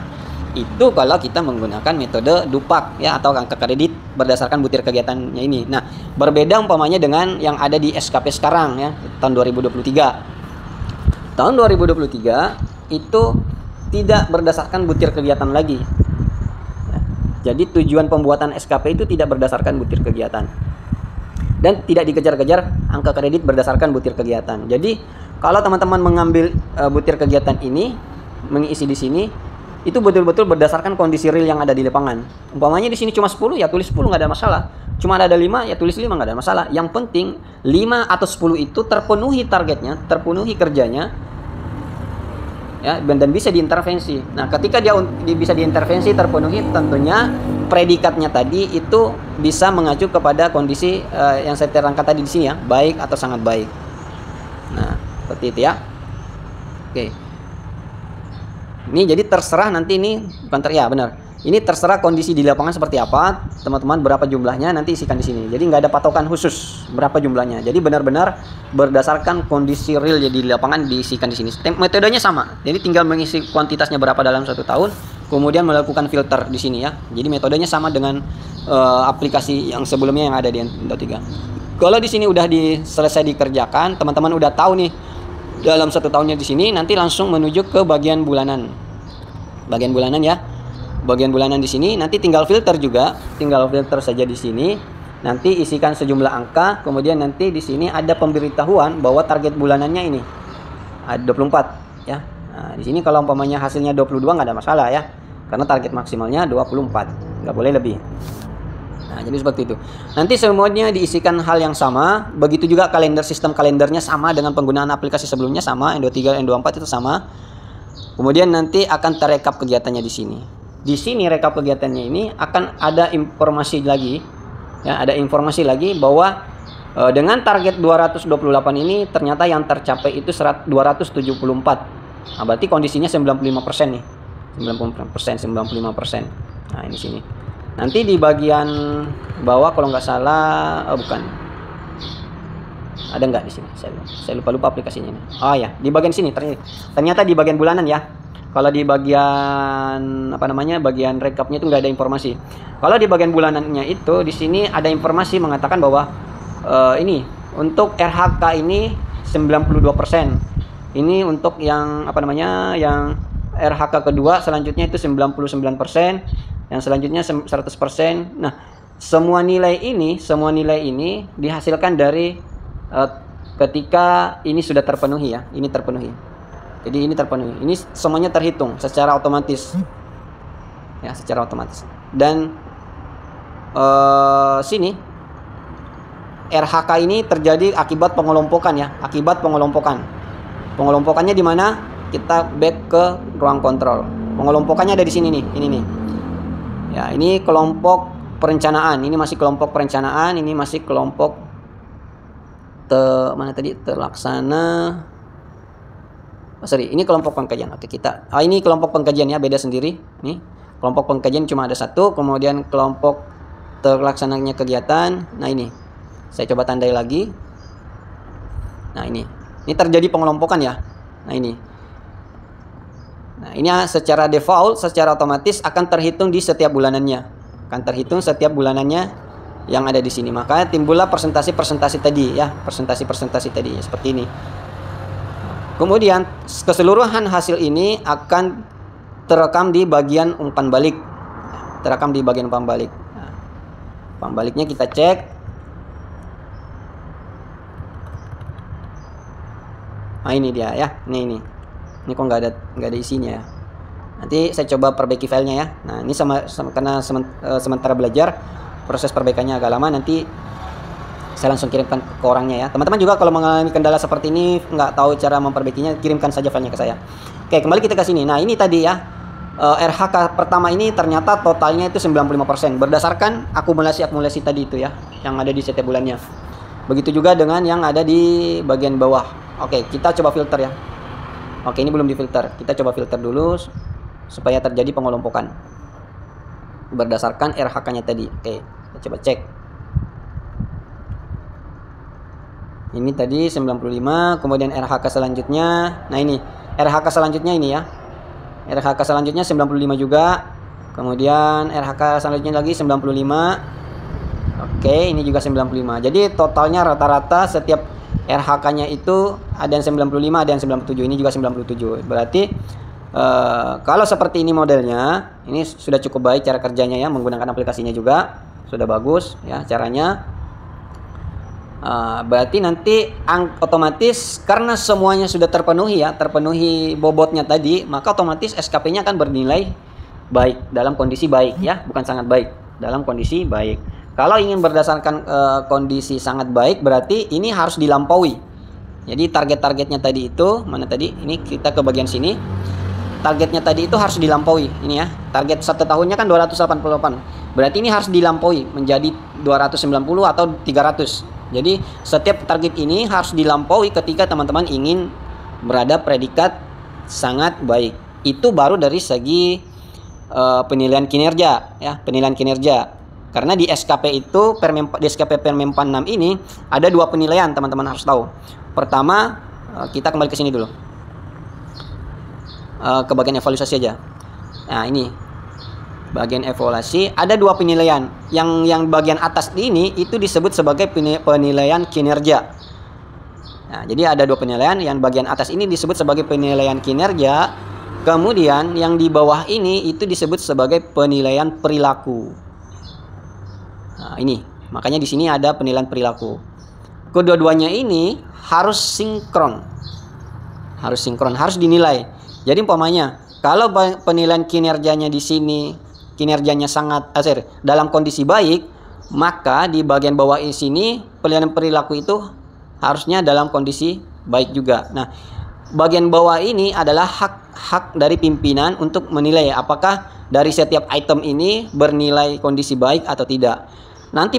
itu kalau kita menggunakan metode dupak, ya, atau angka kredit berdasarkan butir kegiatannya ini. Nah, berbeda umpamanya dengan yang ada di SKP sekarang, ya, tahun 2023. Tahun 2023 itu tidak berdasarkan butir kegiatan lagi. Ya, jadi tujuan pembuatan SKP itu tidak berdasarkan butir kegiatan. Dan tidak dikejar-kejar angka kredit berdasarkan butir kegiatan. Jadi, kalau teman-teman mengambil butir kegiatan ini, mengisi di sini, itu betul-betul berdasarkan kondisi real yang ada di lapangan. Umpamanya di sini cuma 10, ya tulis 10, nggak ada masalah. Cuma ada 5, ya tulis 5, nggak ada masalah. Yang penting 5 atau 10 itu terpenuhi targetnya, terpenuhi kerjanya, ya, dan bisa diintervensi. Nah, ketika dia bisa diintervensi, terpenuhi, tentunya predikatnya tadi itu bisa mengacu kepada kondisi yang saya terangkan tadi di sini, ya, baik atau sangat baik. Nah, seperti itu, ya. Oke. Ini jadi terserah nanti ini ya benar. Ini terserah kondisi di lapangan seperti apa, teman-teman, berapa jumlahnya nanti isikan di sini. Jadi nggak ada patokan khusus berapa jumlahnya. Jadi benar-benar berdasarkan kondisi real jadi di lapangan diisikan di sini. Metodenya sama. Jadi tinggal mengisi kuantitasnya berapa dalam 1 tahun, kemudian melakukan filter di sini, ya. Jadi metodenya sama dengan aplikasi yang sebelumnya yang ada di Endo 3. Kalau di sini udah selesai dikerjakan, teman-teman udah tahu nih dalam 1 tahunnya di sini, nanti langsung menuju ke bagian bulanan. Bagian bulanan, ya. Bagian bulanan di sini nanti tinggal filter juga, tinggal filter saja di sini. Nanti isikan sejumlah angka, kemudian nanti di sini ada pemberitahuan bahwa target bulanannya ini ada 24, ya. Nah, di sini kalau umpamanya hasilnya 22 nggak ada masalah, ya. Karena target maksimalnya 24, nggak boleh lebih. Nah, jadi seperti itu. Nanti semuanya diisikan hal yang sama. Begitu juga sistem kalendernya sama dengan penggunaan aplikasi sebelumnya, sama. Endo 3, Endo 4 itu sama. Kemudian nanti akan terekap kegiatannya di sini. Di sini rekap kegiatannya ini akan ada informasi lagi, ya, ada informasi lagi bahwa dengan target 228 ini ternyata yang tercapai itu 274. Nah, berarti kondisinya 95% nih. 95%. Nah, ini sini. Nanti di bagian bawah kalau nggak salah, bukan, ada nggak di sini? Saya lupa aplikasinya ini. Oh ya, di bagian sini ternyata di bagian bulanan, ya. Kalau di bagian bagian rekapnya itu nggak ada informasi. Kalau di bagian bulanannya itu di sini ada informasi mengatakan bahwa ini untuk RHK ini 92%. Ini untuk yang yang RHK kedua selanjutnya itu 99%. Yang selanjutnya 100%. Nah, semua nilai ini dihasilkan dari ketika ini sudah terpenuhi, ya. Ini terpenuhi. Jadi ini terpenuhi. Ini semuanya terhitung secara otomatis. Ya, secara otomatis. Dan sini RHK ini terjadi akibat pengelompokan, ya. Akibat pengelompokan. Pengelompokannya di mana? Kita back ke ruang kontrol. Pengelompokannya ada di sini nih. Ini nih. Ya, ini kelompok perencanaan. Ini masih kelompok perencanaan. Ini masih kelompok terlaksana. Ini kelompok pengkajian. Oke, ini kelompok pengkajian, ya, beda sendiri. Nih, kelompok pengkajian cuma ada 1. Kemudian kelompok terlaksananya kegiatan. Nah, ini saya coba tandai lagi. Nah, ini terjadi pengelompokan, ya. Nah, ini Nah, ini secara default, secara otomatis akan terhitung di setiap bulanannya. Akan terhitung setiap bulanannya yang ada di sini. Maka timbullah persentase-persentase tadi ya, persentase-persentase tadi seperti ini. Kemudian keseluruhan hasil ini akan terekam di bagian umpan balik. Terekam di bagian umpan balik. Nah, umpan baliknya kita cek. Nah, ini dia ya. Ini kok nggak ada isinya ya. Nanti saya coba perbaiki filenya ya. Nah, ini karena sementara belajar, proses perbaikannya agak lama, nanti saya langsung kirimkan ke orangnya ya. Teman-teman juga kalau mengalami kendala seperti ini, nggak tahu cara memperbaikinya, kirimkan saja filenya ke saya. Oke, kembali kita ke sini. Nah, ini tadi ya, RHK pertama ini ternyata totalnya itu 95% berdasarkan akumulasi tadi itu ya, yang ada di setiap bulannya. Begitu juga dengan yang ada di bagian bawah. Oke, kita coba filter ya. Oke, ini belum difilter. Kita coba filter dulu supaya terjadi pengelompokan berdasarkan RHK-nya tadi. Oke, kita coba cek. Ini tadi 95, kemudian RHK selanjutnya. Nah, ini RHK selanjutnya ini ya. RHK selanjutnya 95 juga. Kemudian RHK selanjutnya lagi 95. Oke, ini juga 95. Jadi totalnya rata-rata setiap RHK-nya itu ada yang 95, ada yang 97. Ini juga 97. Berarti kalau seperti ini modelnya, ini sudah cukup baik cara kerjanya ya, menggunakan aplikasinya juga sudah bagus ya caranya. Berarti nanti otomatis karena semuanya sudah terpenuhi ya, terpenuhi bobotnya tadi, maka otomatis SKP-nya akan bernilai baik, dalam kondisi baik ya, bukan sangat baik, dalam kondisi baik. Kalau ingin berdasarkan kondisi sangat baik, berarti ini harus dilampaui. Jadi target-targetnya tadi itu mana tadi? Ini kita ke bagian sini. Targetnya tadi itu harus dilampaui. Ini ya, target 1 tahunnya kan 288. Berarti ini harus dilampaui menjadi 290 atau 300. Jadi setiap target ini harus dilampaui ketika teman-teman ingin berada predikat sangat baik. Itu baru dari segi penilaian kinerja ya, penilaian kinerja. Karena di SKP itu, di SKP Permenpan 6 ini ada 2 penilaian, teman-teman harus tahu. Pertama, kita kembali ke sini dulu. Ke bagian evaluasi aja. Nah, ini bagian evaluasi ada 2 penilaian. Yang bagian atas ini itu disebut sebagai penilaian kinerja. Nah, jadi ada 2 penilaian. Yang bagian atas ini disebut sebagai penilaian kinerja. Kemudian yang di bawah ini itu disebut sebagai penilaian perilaku. Nah, ini makanya di sini ada penilaian perilaku. Kedua-duanya ini harus sinkron, harus dinilai. Jadi umpamanya kalau penilaian kinerjanya di sini kinerjanya sangat dalam kondisi baik, maka di bagian bawah di sini penilaian perilaku itu harusnya dalam kondisi baik juga. Nah, bagian bawah ini adalah hak dari pimpinan untuk menilai apakah dari setiap item ini bernilai kondisi baik atau tidak. Nanti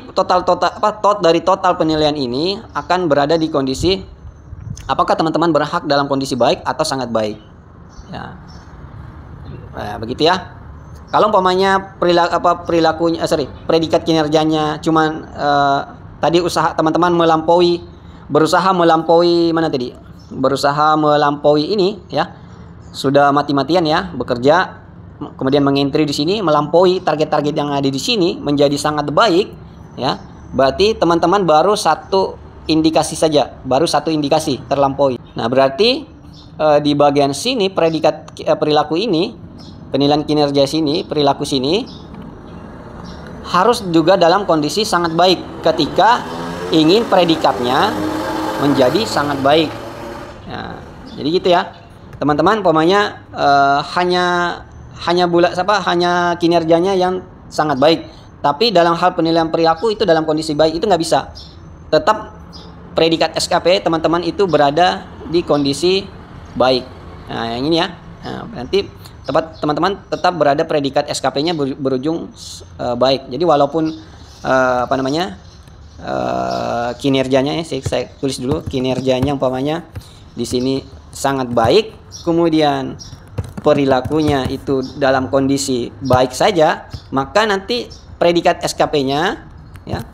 dari total penilaian ini akan berada di kondisi apakah teman-teman berhak dalam kondisi baik atau sangat baik. Ya. Nah, begitu ya. Kalau umpamanya predikat kinerjanya cuman tadi usaha teman-teman berusaha melampaui mana tadi? Berusaha melampaui ini ya. Sudah mati-matian ya bekerja, kemudian mengentry di sini melampaui target-target yang ada di sini menjadi sangat baik ya. Berarti teman-teman baru satu indikasi saja, terlampaui. Nah, berarti di bagian sini predikat perilaku ini, penilaian kinerja sini, perilaku sini harus juga dalam kondisi sangat baik ketika ingin predikatnya menjadi sangat baik. Nah, jadi gitu ya. Teman-teman umpamanya hanya kinerjanya yang sangat baik, tapi dalam hal penilaian perilaku itu dalam kondisi baik, itu nggak bisa. Tetap predikat SKP teman-teman itu berada di kondisi baik. Nah, yang ini ya. Nah, nanti teman-teman tetap berada predikat SKP-nya berujung baik. Jadi walaupun kinerjanya ya, saya tulis dulu kinerjanya umpamanya di sini sangat baik, kemudian perilakunya itu dalam kondisi baik saja, maka nanti predikat SKP-nya ya,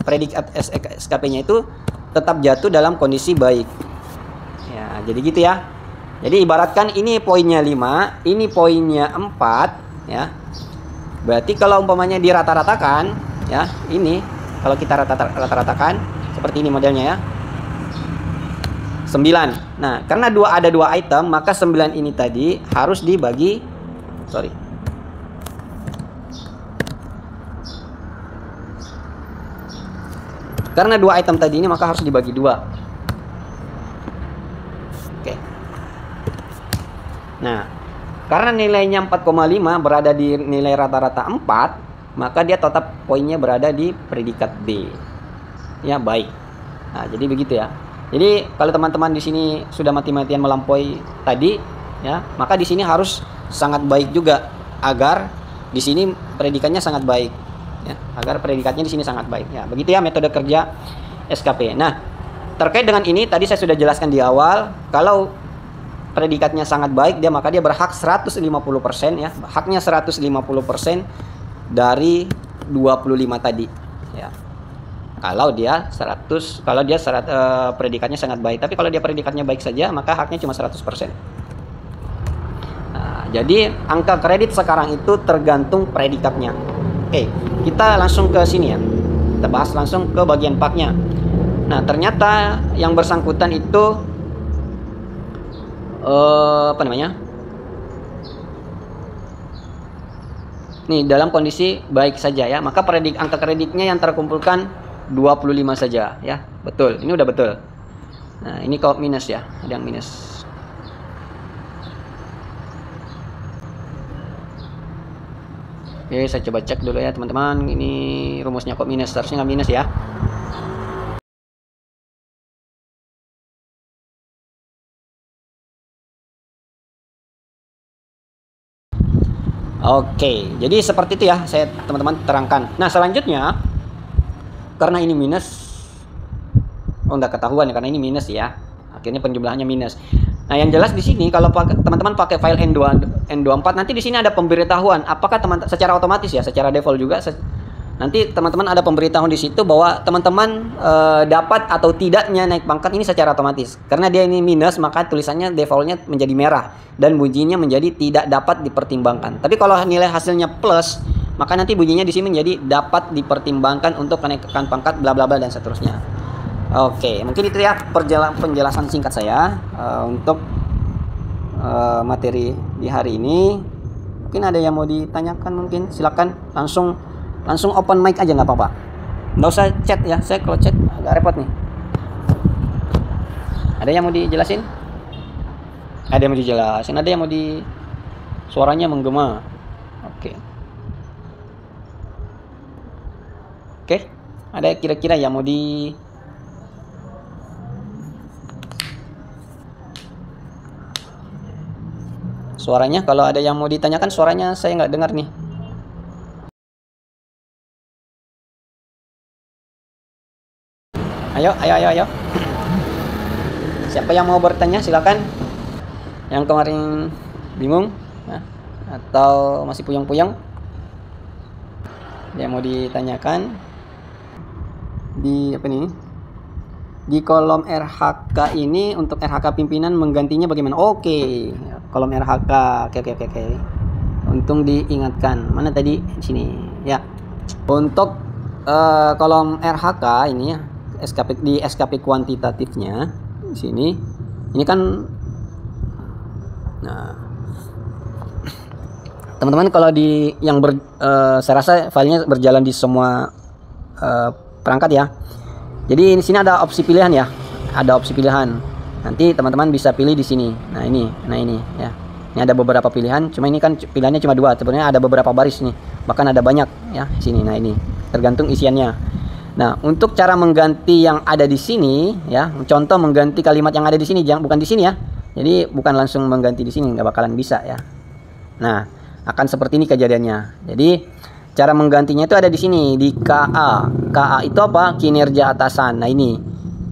SKP-nya itu tetap jatuh dalam kondisi baik. Ya, jadi gitu ya. Jadi ibaratkan ini poinnya 5, ini poinnya 4 ya. Berarti kalau umpamanya dirata-ratakan ya, ini kalau kita rata-ratakan seperti ini modelnya ya. 9. Nah, karena ada dua item, maka 9 ini tadi harus dibagi Karena 2 item tadi ini maka harus dibagi 2. Nah, karena nilainya 4,5 berada di nilai rata-rata 4, maka dia tetap poinnya berada di predikat B. Ya, baik. Nah, jadi begitu ya. Jadi kalau teman-teman di sini sudah mati-matian melampaui tadi, ya, maka di sini harus sangat baik juga agar di sini predikatnya sangat baik. Ya, agar predikatnya di sini sangat baik. Ya, begitu ya metode kerja SKP. Nah, terkait dengan ini tadi saya sudah jelaskan di awal, kalau predikatnya sangat baik maka dia berhak 150% ya. Haknya 150% dari 25 tadi ya. Kalau dia predikatnya sangat baik. Tapi kalau dia predikatnya baik saja maka haknya cuma 100%. Nah, jadi angka kredit sekarang itu tergantung predikatnya. Oke, kita langsung ke sini ya. Kita bahas langsung ke bagian paknya. Nah, ternyata yang bersangkutan itu nih dalam kondisi baik saja ya, maka angka kreditnya yang terkumpulkan 25 saja ya. Betul, ini udah betul. Nah, ini kok minus ya, ada yang minus. Oke, saya coba cek dulu ya teman-teman, ini rumusnya kok minus, harusnya nggak minus ya. Oke, jadi seperti itu ya saya teman-teman terangkan. Nah, selanjutnya karena ini minus, nggak ketahuan ya karena ini minus ya. Akhirnya penjumlahannya minus. Nah, yang jelas di sini kalau teman-teman pakai file N24 nanti di sini ada pemberitahuan apakah teman secara otomatis ya, secara default juga nanti teman-teman ada pemberitahuan di situ bahwa teman-teman dapat atau tidaknya naik pangkat ini secara otomatis. Karena dia ini minus maka tulisannya defaultnya menjadi merah dan bunyinya menjadi tidak dapat dipertimbangkan. Tapi kalau nilai hasilnya plus maka nanti bunyinya di sini menjadi dapat dipertimbangkan untuk kenaikan pangkat bla bla bla dan seterusnya. Oke, mungkin itu ya penjelasan singkat saya untuk materi di hari ini. Mungkin ada yang mau ditanyakan, mungkin silakan langsung open mic aja nggak apa-apa. Nggak usah chat ya, saya kalau chat agak repot nih. Ada yang mau dijelasin? Ada yang mau dijelasin, ada yang mau suaranya menggema. Oke, ada kira-kira yang mau suaranya, kalau ada yang mau ditanyakan suaranya saya nggak dengar nih. Ayo. Siapa yang mau bertanya silakan. Yang kemarin bingung ya, atau masih puyeng-puyeng, yang mau ditanyakan di apa nih? Di kolom RHK ini untuk RHK pimpinan menggantinya bagaimana? Oke, kolom RHK. Oke. Untung diingatkan. Mana tadi? Di sini ya. Untuk kolom RHK ini ya, di SKP kuantitatifnya di sini. Ini kan nah, teman-teman kalau saya rasa filenya berjalan di semua perangkat ya. Jadi di sini ada opsi pilihan ya. Ada opsi pilihan. Nanti teman-teman bisa pilih di sini. Nah, ini ya. Ini ada beberapa pilihan, cuma ini kan pilihannya cuma 2. Sebenarnya ada beberapa baris nih. Bahkan ada banyak ya di sini. Nah, ini tergantung isiannya. Nah, untuk cara mengganti yang ada di sini ya, contoh mengganti kalimat yang ada di sini, bukan di sini ya. Jadi bukan langsung mengganti di sini, nggak bakalan bisa ya. Nah, akan seperti ini kejadiannya. Jadi cara menggantinya itu ada di sini di KA. KA itu apa? Kinerja atasan. Nah, ini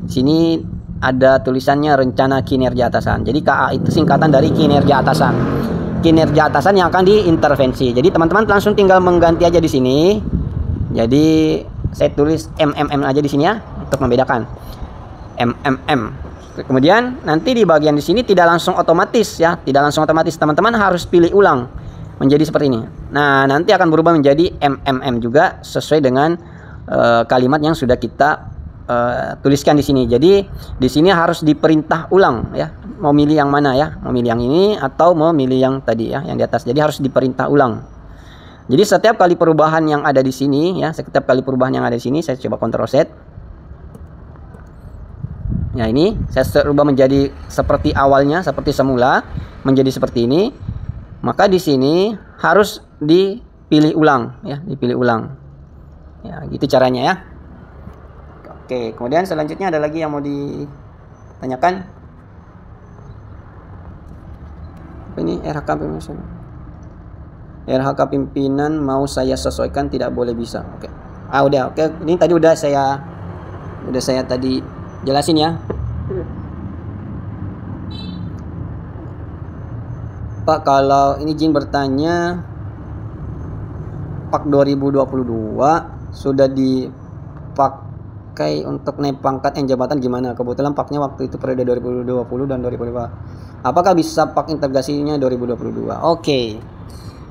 sini ada tulisannya rencana kinerja atasan. Jadi KA itu singkatan dari kinerja atasan. Kinerja atasan yang akan diintervensi. Jadi teman-teman langsung tinggal mengganti aja di sini. Jadi saya tulis MMM aja di sini ya untuk membedakan. MMM. Kemudian nanti di bagian di sini tidak langsung otomatis ya, tidak langsung otomatis. Teman-teman harus pilih ulang menjadi seperti ini. Nah, nanti akan berubah menjadi MMM juga sesuai dengan kalimat yang sudah kita tuliskan di sini. Jadi di sini harus diperintah ulang ya, mau milih yang mana ya, mau milih yang ini atau mau milih yang tadi ya, yang di atas. Jadi harus diperintah ulang. Jadi setiap kali perubahan yang ada di sini ya, setiap kali perubahan yang ada di sini, saya coba Ctrl Z. Ya, ini saya ubah menjadi seperti awalnya, seperti semula, menjadi seperti ini. Maka di sini harus dipilih ulang ya, dipilih ulang. Ya, gitu caranya ya. Oke, kemudian selanjutnya ada lagi yang mau ditanyakan. Apa ini RHK pimpinan? RHK pimpinan mau saya sesuaikan tidak boleh bisa. Oke. Udah, oke. Ini tadi udah saya tadi jelasin ya. Pak, kalau ini Jin bertanya, Pak 2022 sudah dipakai untuk naik pangkat yang jabatan gimana? Kebetulan Paknya waktu itu periode 2020 dan 2025. Apakah bisa Pak integrasinya 2022? Oke.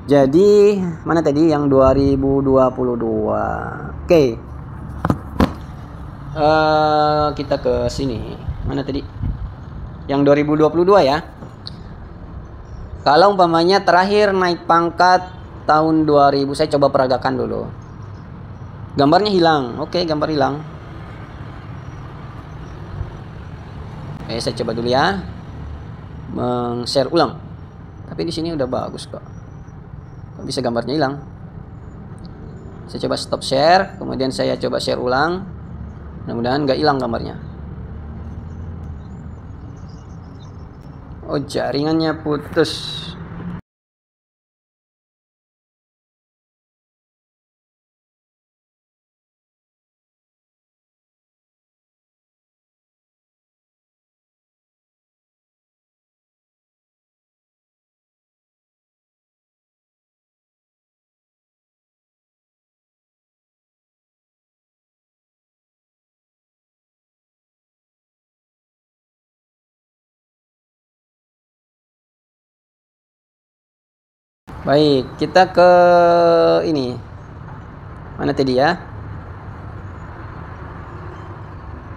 Jadi mana tadi yang 2022? Oke. Kita ke sini. Mana tadi? Yang 2022 ya. Kalau umpamanya terakhir naik pangkat tahun 2000, saya coba peragakan dulu. Gambarnya hilang. Oke, gambar hilang. Oke, saya coba dulu ya. Share ulang. Tapi di sini udah bagus kok. Kok bisa gambarnya hilang? Saya coba stop share, kemudian saya coba share ulang. Mudah-mudahan nggak hilang gambarnya. Oh, jaringannya putus. Baik, kita ke ini. Mana tadi ya?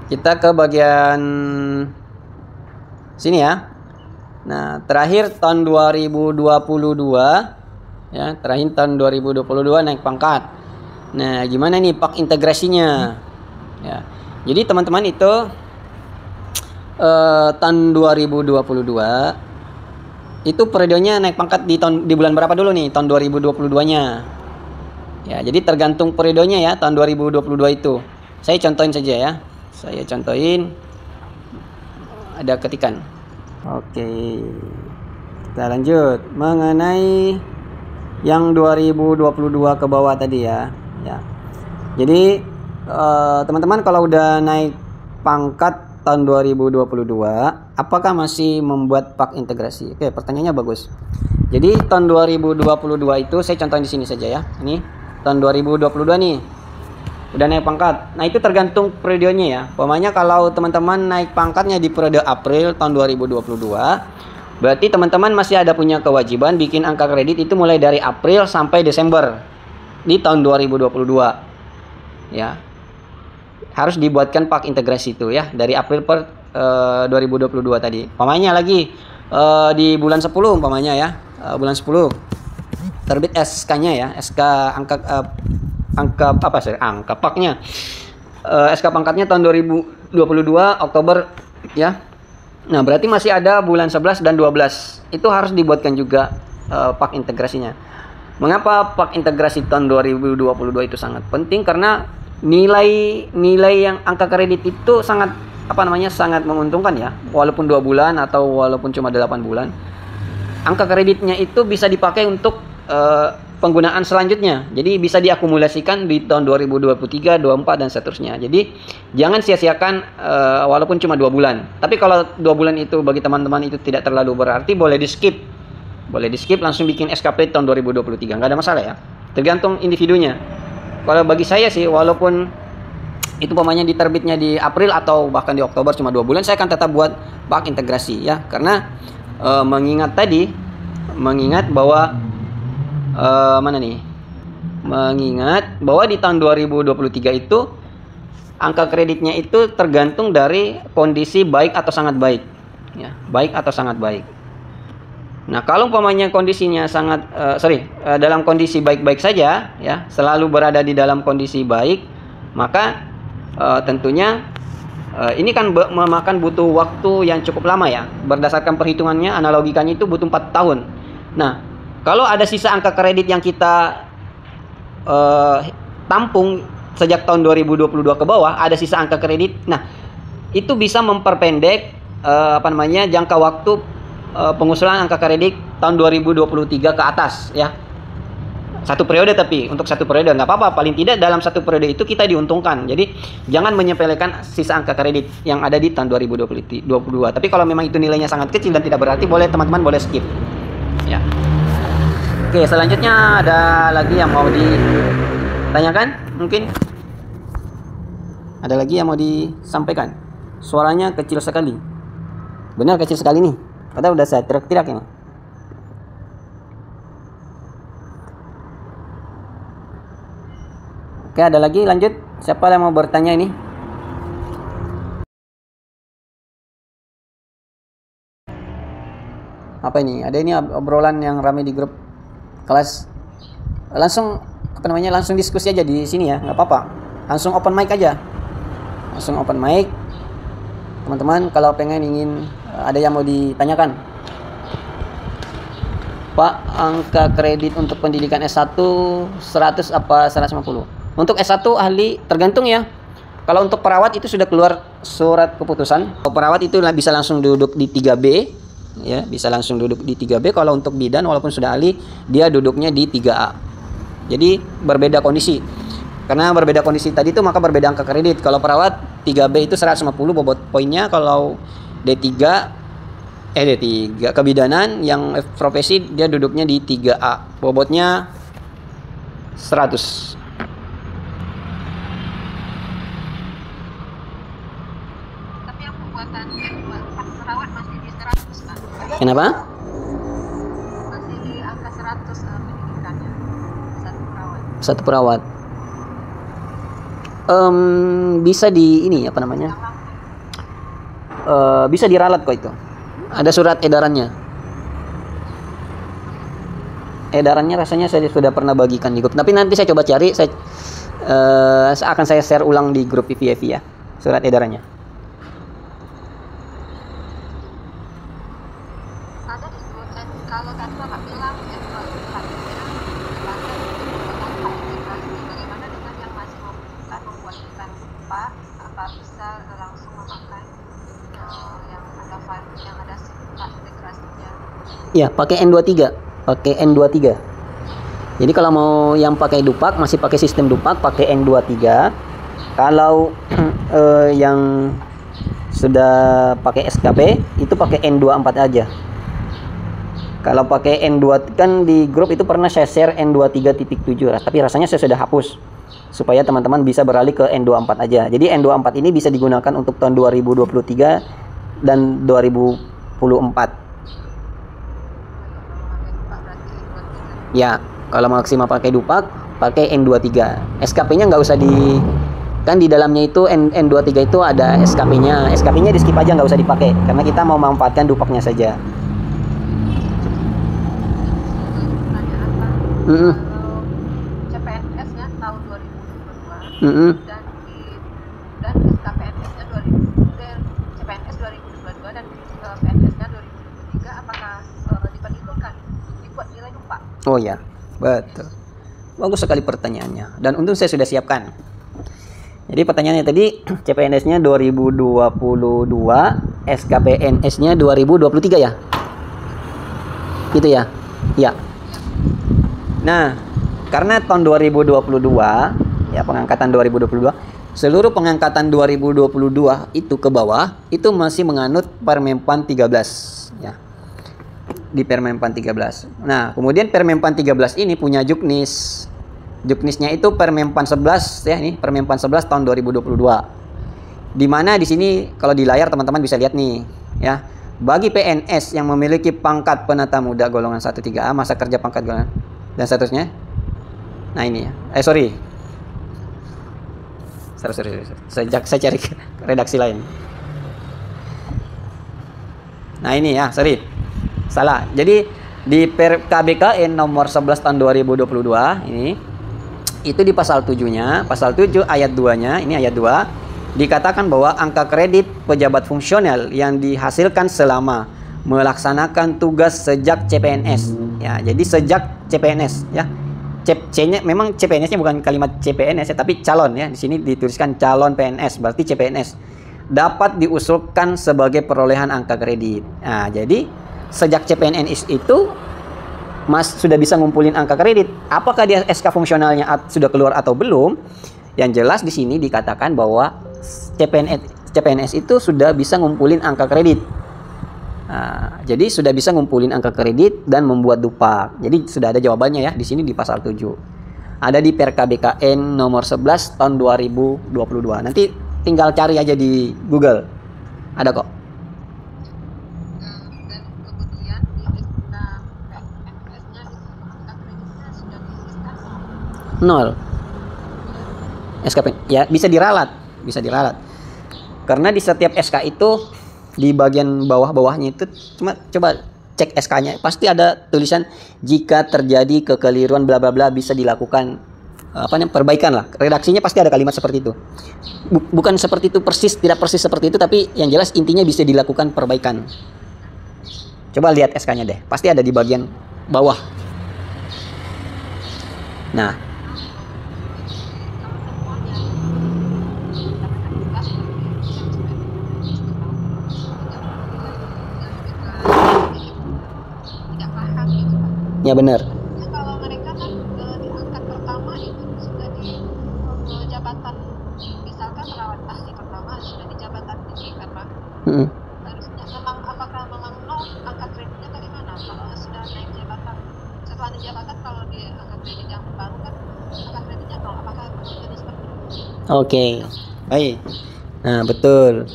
Kita ke bagian sini ya. Nah, terakhir tahun 2022 ya, terakhir tahun 2022 naik pangkat. Nah, gimana nih Pak integrasinya? Ya. Jadi teman-teman itu tahun 2022 itu periodenya naik pangkat di bulan berapa dulu nih? Tahun 2022-nya. Ya, jadi tergantung periodenya ya, tahun 2022 itu. Saya contohin saja ya. Saya contohin. Ada ketikan. Oke. Kita lanjut mengenai yang 2022 ke bawah tadi ya. Ya. Jadi teman-teman kalau udah naik pangkat tahun 2022, apakah masih membuat pak integrasi? Oke, pertanyaannya bagus. Jadi tahun 2022 itu saya contohin di sini saja ya. Ini tahun 2022 nih. Udah naik pangkat. Nah, itu tergantung periodenya ya. Pokoknya kalau teman-teman naik pangkatnya di periode April tahun 2022, berarti teman-teman masih ada punya kewajiban bikin angka kredit itu mulai dari April sampai Desember di tahun 2022. Ya. Harus dibuatkan pak integrasi itu ya dari April per 2022 tadi. Umpamanya lagi di bulan 10 umpamanya ya, bulan 10 terbit SK-nya ya, SK angka apa sih? Angka paknya. SK pangkatnya tahun 2022 Oktober ya. Nah, berarti masih ada bulan 11 dan 12. Itu harus dibuatkan juga pak integrasinya. Mengapa pak integrasi tahun 2022 itu sangat penting? Karena nilai yang angka kredit itu sangat sangat menguntungkan ya, walaupun 2 bulan atau walaupun cuma 8 bulan, angka kreditnya itu bisa dipakai untuk penggunaan selanjutnya. Jadi bisa diakumulasikan di tahun 2023, 24 dan seterusnya. Jadi jangan sia-siakan walaupun cuma 2 bulan. Tapi kalau 2 bulan itu bagi teman-teman itu tidak terlalu berarti, boleh di skip langsung bikin SKP tahun 2023, nggak ada masalah ya, tergantung individunya. Kalau bagi saya sih, walaupun itu pemainnya diterbitnya di April atau bahkan di Oktober cuma 2 bulan, saya akan tetap buat bug integrasi ya, karena mengingat bahwa mengingat bahwa di tahun 2023 itu angka kreditnya itu tergantung dari kondisi baik atau sangat baik ya, baik atau sangat baik. Nah, kalau umpamanya kondisinya sangat dalam kondisi baik-baik saja ya, selalu berada di dalam kondisi baik, maka tentunya ini kan memakan butuh waktu yang cukup lama ya. Berdasarkan perhitungannya, analogikanya itu butuh 4 tahun. Nah, kalau ada sisa angka kredit yang kita tampung sejak tahun 2022 ke bawah, ada sisa angka kredit. Nah, itu bisa memperpendek jangka waktu pengusulan angka kredit tahun 2023 ke atas ya. Satu periode, tapi untuk satu periode nggak apa-apa, paling tidak dalam satu periode itu kita diuntungkan. Jadi jangan menyepelekan sisa angka kredit yang ada di tahun 2022. Tapi kalau memang itu nilainya sangat kecil dan tidak berarti, boleh teman-teman boleh skip ya. Oke, selanjutnya ada lagi yang mau ditanyakan? Mungkin ada lagi yang mau disampaikan? Suaranya kecil sekali, benar kecil sekali nih, padahal udah saya teriak-teriak ini. Oke, ada lagi, lanjut. Siapa yang mau bertanya ini? Apa ini? Ada ini obrolan yang ramai di grup kelas. Langsung langsung diskusi aja di sini ya, nggak apa-apa. Langsung open mic aja. Langsung open mic. Teman-teman kalau ingin ada yang mau ditanyakan. Pak, angka kredit untuk pendidikan S1 100 apa 150? Untuk S1 ahli tergantung ya. Kalau untuk perawat itu sudah keluar surat keputusan. Kalau perawat itu bisa langsung duduk di 3B ya, bisa langsung duduk di 3B. Kalau untuk bidan walaupun sudah ahli, dia duduknya di 3A. Jadi berbeda kondisi. Karena berbeda kondisi tadi itu maka berbeda angka kredit. Kalau perawat 3B itu 150 bobot poinnya, kalau D3 kebidanan yang profesi dia duduknya di 3A. Bobotnya 100. Kenapa? Masih di angka 100 pendidikannya satu perawat. Bisa di ini apa namanya? Bisa diralat kok itu. Ada surat edarannya. Edarannya rasanya saya sudah pernah bagikan di grup. Tapi nanti saya coba cari, akan saya share ulang di grup PVV ya, surat edarannya. Kalau tadi Bapak bilang bagaimana dengan yang masih membuat lupa, apa bisa langsung memakai yang ada file yang ada integrasinya? Ya, pakai N23. Jadi kalau mau yang pakai Dupak, masih pakai sistem Dupak, pakai N23. Kalau yang sudah pakai SKP itu pakai N24 aja. Kalau pakai N2 kan di grup itu pernah saya share N23.7, tapi rasanya saya sudah hapus supaya teman-teman bisa beralih ke N24 aja. Jadi N24 ini bisa digunakan untuk tahun 2023 dan 2024. Ya, kalau maksimal pakai Dupak, pakai N23. SKP-nya nggak usah kan di dalamnya itu N23 itu ada SKP-nya. SKP-nya di skip aja, nggak usah dipakai karena kita mau memanfaatkan Dupaknya saja. CPNS-nya tahun 2022 dan SKPNS-nya CPNS 2022 dan PNS-nya 2023, apakah diperhitungkan dibuat nilai lupa? Oh ya, betul. Bagus sekali pertanyaannya, dan untung saya sudah siapkan. Jadi pertanyaannya tadi CPNS-nya 2022, SKPNS-nya 2023 ya? Gitu ya? Ya. Nah, karena tahun 2022 ya, pengangkatan 2022, seluruh pengangkatan 2022 itu ke bawah itu masih menganut Permenpan 13 ya. Di Permenpan 13. Nah, kemudian Permenpan 13 ini punya juknis Juknisnya itu Permenpan 11 ya, ini Permenpan 11 tahun 2022. Di mana di sini kalau di layar teman-teman bisa lihat nih ya. Bagi PNS yang memiliki pangkat penata muda golongan 1-3A, masa kerja pangkat golongan dan seterusnya. Nah ini ya. Sorry. Saya cari redaksi lain. Nah ini ya, sorry. Salah. Jadi di KBKN nomor 11 tahun 2022 ini itu di pasal 7-nya, pasal 7 ayat 2-nya, ini ayat 2, dikatakan bahwa angka kredit pejabat fungsional yang dihasilkan selama melaksanakan tugas sejak CPNS. Ya, jadi sejak CPNS ya. C-nya memang CPNS-nya bukan kalimat CPNS ya, tapi calon ya. Di sini dituliskan calon PNS, berarti CPNS. Dapat diusulkan sebagai perolehan angka kredit. Nah, jadi sejak CPNS itu Mas sudah bisa ngumpulin angka kredit. Apakah dia SK fungsionalnya sudah keluar atau belum? Yang jelas di sini dikatakan bahwa CPNS itu sudah bisa ngumpulin angka kredit. Nah, jadi sudah bisa ngumpulin angka kredit dan membuat dupak. Jadi sudah ada jawabannya ya di sini di pasal 7. Ada di PRKBKN nomor 11 tahun 2022. Nanti tinggal cari aja di Google. Ada kok. Dan kemudian di SK PNS-nya itu angka kreditnya sudah diisikan 0. SKP ya bisa diralat, karena di setiap SK itu di bagian bawah-bawahnya itu coba cek SK-nya, pasti ada tulisan jika terjadi kekeliruan bla bla bla bisa dilakukan perbaikan lah. Redaksinya pasti ada kalimat seperti itu. Bukan seperti itu persis, tidak persis seperti itu, tapi yang jelas intinya bisa dilakukan perbaikan. Coba lihat SK-nya deh, pasti ada di bagian bawah. Nah, ya benar. Ya, kalau mereka kan di angkat pertama itu sudah di jabatan, misalkan perawat ahli pertama sudah di jabatan tinggi kan Pak. Harusnya memang apakah memang angkat kreditnya dari mana? Kalau sudah naik jabatan, setelah naik jabatan kalau di angkat kredit yang baru kan angkat kreditnya apakah jadi seperti itu? Oke, baik. Nah betul.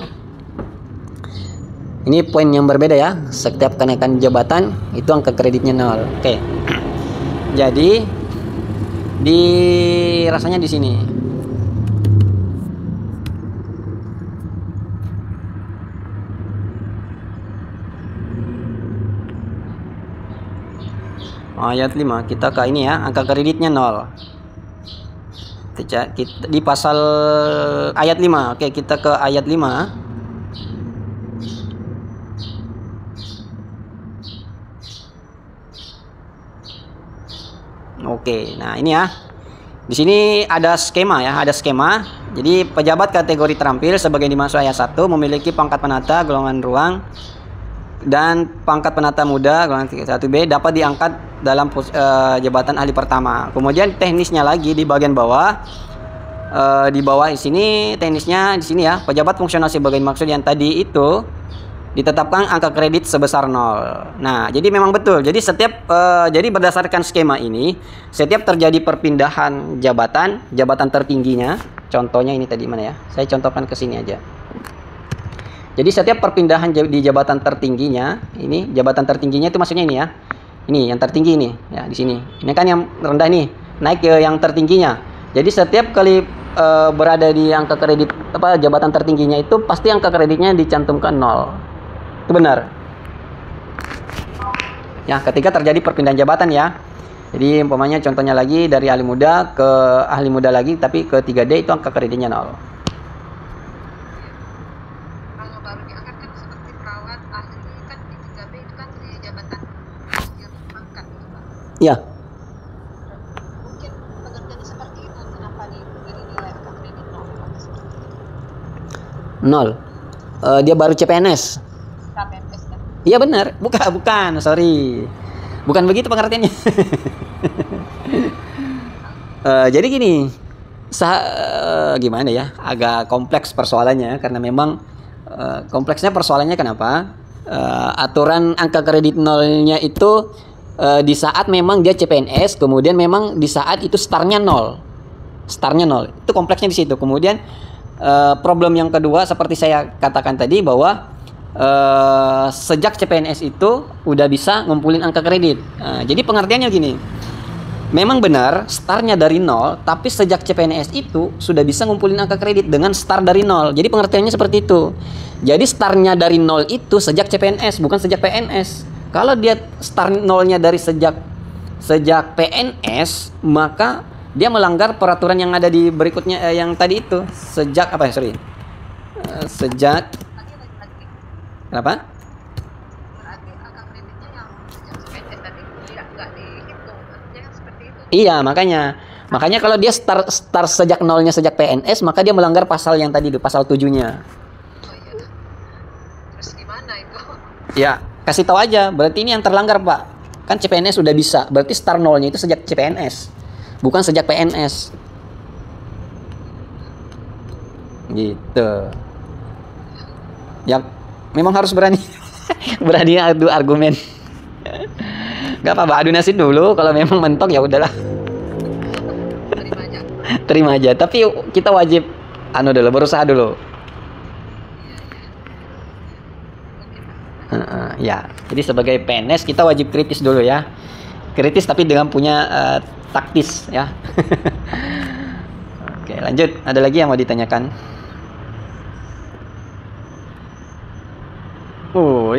Ini poin yang berbeda ya. Setiap kenaikan jabatan itu angka kreditnya 0. Oke. Jadi rasanya di sini. Ayat 5 kita ke ini ya, angka kreditnya 0. Kita di pasal ayat 5. Oke, kita ke ayat 5. Oke, nah ini ya. Di sini ada skema ya, ada skema. Jadi pejabat kategori terampil sebagai dimaksud ayat 1 memiliki pangkat penata golongan ruang dan pangkat penata muda golongan 1B dapat diangkat dalam jabatan ahli pertama. Kemudian teknisnya lagi di bagian bawah. Di bawah di sini teknisnya di sini ya, pejabat fungsional sebagai dimaksud yang tadi itu ditetapkan angka kredit sebesar 0. Nah, jadi memang betul. Jadi jadi berdasarkan skema ini, setiap terjadi perpindahan jabatan tertingginya, contohnya ini tadi mana ya? Saya contohkan ke sini aja. Jadi setiap perpindahan di jabatan tertingginya, ini jabatan tertingginya itu maksudnya ini ya. Ini yang tertinggi ini, ya di sini. Ini kan yang rendah nih, naik ke yang tertingginya. Jadi setiap kali berada di angka kredit jabatan tertingginya itu pasti angka kreditnya dicantumkan 0. Itu benar. Ya, ketika terjadi perpindahan jabatan ya. Jadi umpamanya contohnya lagi dari ahli muda ke ahli muda lagi, tapi ke 3D itu angka kreditnya 0. Kalau baru diangkat kan seperti perawat ahli kan di 3B itu kan di jabatan yang pangkat gitu Pak. Iya. Mungkin pekerjaannya seperti itu, kenapa diberi nilai angka kredit 0? 0. Dia baru CPNS. KPNS kan? Iya benar, bukan, sorry, bukan begitu pengertiannya. Jadi gini, gimana ya, agak kompleks persoalannya karena memang kompleksnya persoalannya kenapa? Aturan angka kredit 0-nya itu di saat memang dia CPNS, kemudian memang di saat itu startnya nol. Itu kompleksnya di situ. Kemudian problem yang kedua seperti saya katakan tadi bahwa sejak CPNS itu udah bisa ngumpulin angka kredit. Jadi pengertiannya gini. Memang benar startnya dari nol, tapi sejak CPNS itu sudah bisa ngumpulin angka kredit dengan start dari nol. Jadi pengertiannya seperti itu. Jadi startnya dari nol itu sejak CPNS, bukan sejak PNS. Kalau dia start nolnya dari sejak PNS, maka dia melanggar peraturan yang ada di berikutnya yang tadi itu. Sejak apa ya? Sejak kenapa? Berarti angka kreditnya yang sejak PNS tadi nggak dihitung, artinya seperti itu. Iya, makanya kalau dia start sejak nolnya sejak PNS, maka dia melanggar pasal yang tadi itu, pasal 7-nya. Oh iya. Terus gimana itu? Ya, kasih tahu aja, berarti ini yang terlanggar, Pak. Kan CPNS udah bisa, berarti start nolnya itu sejak CPNS, bukan sejak PNS. Gitu. Ya, memang harus berani berani adu argumen. Gak apa-apa, adu nasib dulu. Kalau memang mentok ya udahlah, Terima aja. terima aja. Tapi kita wajib berusaha dulu. Ya, jadi sebagai PNS kita wajib kritis dulu ya. Kritis tapi dengan punya taktis ya. Oke, lanjut. Ada lagi yang mau ditanyakan?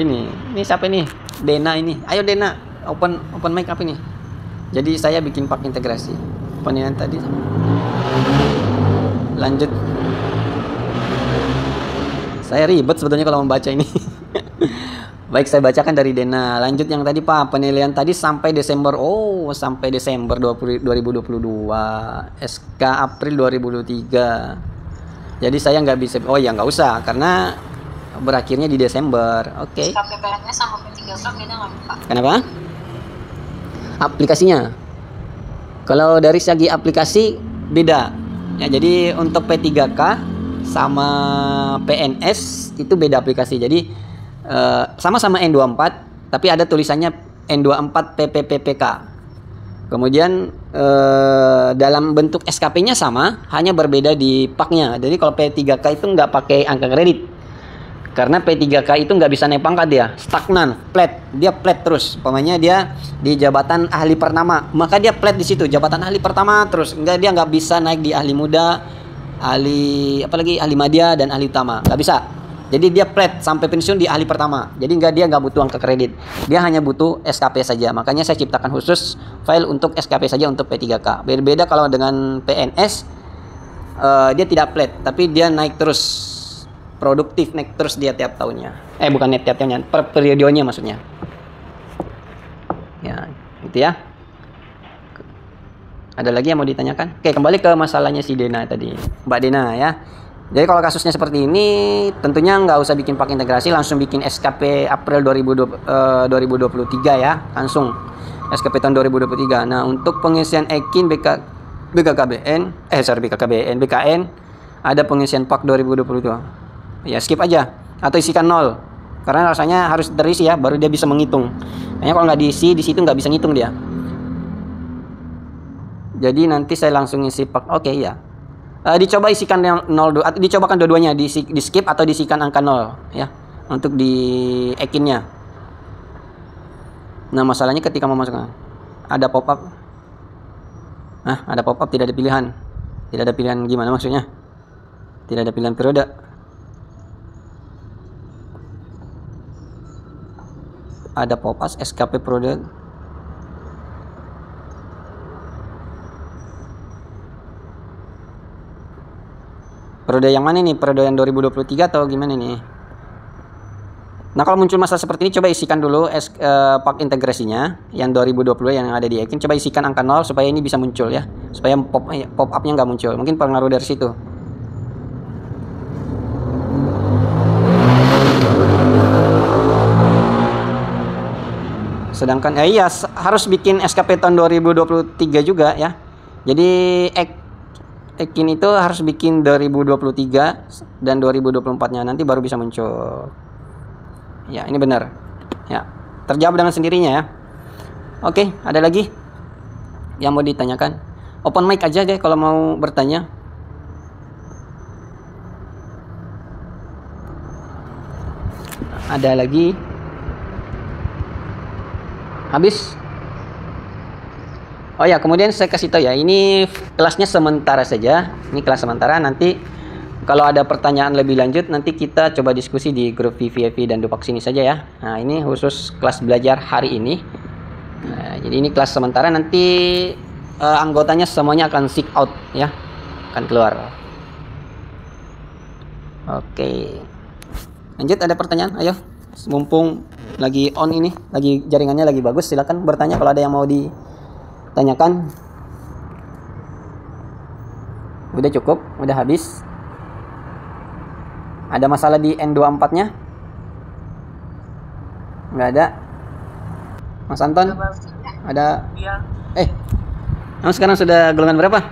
Ini siapa ini? Dena ini. Ayo Dena, open mic apa ini? Jadi saya bikin pak integrasi. Penilaian tadi. Lanjut. Saya ribet sebetulnya kalau membaca ini. Baik, saya bacakan dari Dena. Lanjut yang tadi Pak, penilaian tadi sampai Desember. Sampai Desember 2022. SK April 2023. Jadi saya nggak bisa. Nggak usah karena berakhirnya di Desember. Oke. KPPNS sama P3K beda nggak Pak? Kenapa? Aplikasinya. Kalau dari segi aplikasi beda. Ya, jadi untuk P3K sama PNS itu beda aplikasi. Jadi sama-sama N24, tapi ada tulisannya N24 PPPPK. Kemudian dalam bentuk SKP-nya sama, hanya berbeda di paknya. Jadi kalau P3K itu nggak pakai angka kredit. Karena P3K itu nggak bisa naik pangkat dia, stagnan, flat, dia flat terus. Umpamanya dia di jabatan ahli pertama, maka dia flat di situ, jabatan ahli pertama terus. Dia nggak bisa naik di ahli muda, ahli madya dan ahli utama, nggak bisa. Jadi dia flat sampai pensiun di ahli pertama. Jadi dia nggak butuh angka kredit, dia hanya butuh SKP saja. Makanya saya ciptakan khusus file untuk SKP saja untuk P3K. Berbeda kalau dengan PNS, dia tidak flat, tapi dia naik terus. Produktif, naik terus dia tiap tahunnya. Bukan tiap tahunnya, per periodenya maksudnya. Ya, gitu ya. Ada lagi yang mau ditanyakan? Oke, kembali ke masalahnya si Dena tadi, Mbak Dena ya. Jadi kalau kasusnya seperti ini, tentunya nggak usah bikin pak integrasi, langsung bikin SKP April 2023 ya, langsung SKP tahun 2023. Nah, untuk pengisian EKIN BKKBN, ada pengisian pak 2022. Ya skip aja atau isikan 0 karena rasanya harus terisi ya baru dia bisa menghitung. Kayaknya kalau nggak diisi di situ nggak bisa ngitung dia. Jadi nanti saya langsung isi pak. Oke ya. Dicoba isikan yang 0 atau dicobakan dua-duanya di skip atau diisikan angka 0 ya untuk di ekinnya. Nah masalahnya ketika mau masuk ada pop up. Ada pop up tidak ada pilihan. Tidak ada pilihan gimana maksudnya? Tidak ada pilihan periode. Ada pop-up SKP produk. Periode yang mana nih? Periode yang 2023 atau gimana nih? Nah, kalau muncul masalah seperti ini coba isikan dulu pak integrasinya yang 2020 yang ada di Ekin. Coba isikan angka 0 supaya ini bisa muncul ya. Supaya pop-up-nya nggak muncul. Mungkin pengaruh dari situ. Sedangkan harus bikin SKP tahun 2023 juga ya. Jadi Ekin itu harus bikin 2023 dan 2024-nya nanti baru bisa muncul. Ya, ini benar. Ya, terjawab dengan sendirinya ya. Oke, ada lagi yang mau ditanyakan? Open mic aja deh kalau mau bertanya. Ada lagi? Habis? Oh ya, kemudian saya kasih tahu ya, ini kelasnya sementara saja. Ini kelas sementara, nanti kalau ada pertanyaan lebih lanjut nanti kita coba diskusi di grup VVIP dan Dupak sini saja ya. Nah, ini khusus kelas belajar hari ini. Nah, jadi ini kelas sementara, nanti anggotanya semuanya akan seek out ya, akan keluar. Oke. Lanjut, ada pertanyaan? Ayo, mumpung lagi on ini, lagi jaringannya lagi bagus, silakan bertanya kalau ada yang mau ditanyakan. Udah cukup, udah habis. Ada masalah di N24-nya? Nggak ada. Mas Anton? Ada? Iya. Kamu sekarang sudah golongan berapa?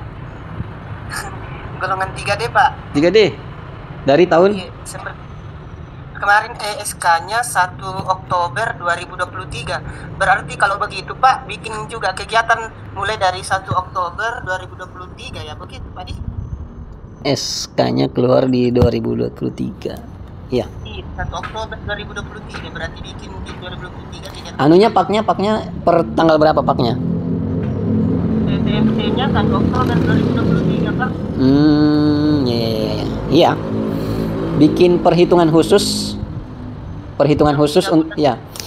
Golongan 3D, Pak. 3D? Dari tahun? Iya, kemarin ESK-nya 1 Oktober 2023. Berarti kalau begitu, Pak, bikin juga kegiatan mulai dari 1 Oktober 2023 ya, begitu, Pak Di? SK-nya keluar di 2023. Iya. Iya, 1 Oktober 2023 berarti bikin di 2023 kegiatan. Anunya paknya per tanggal berapa paknya? TMT-nya 1 Oktober 2023, Pak. Iya. Iya. Bikin perhitungan khusus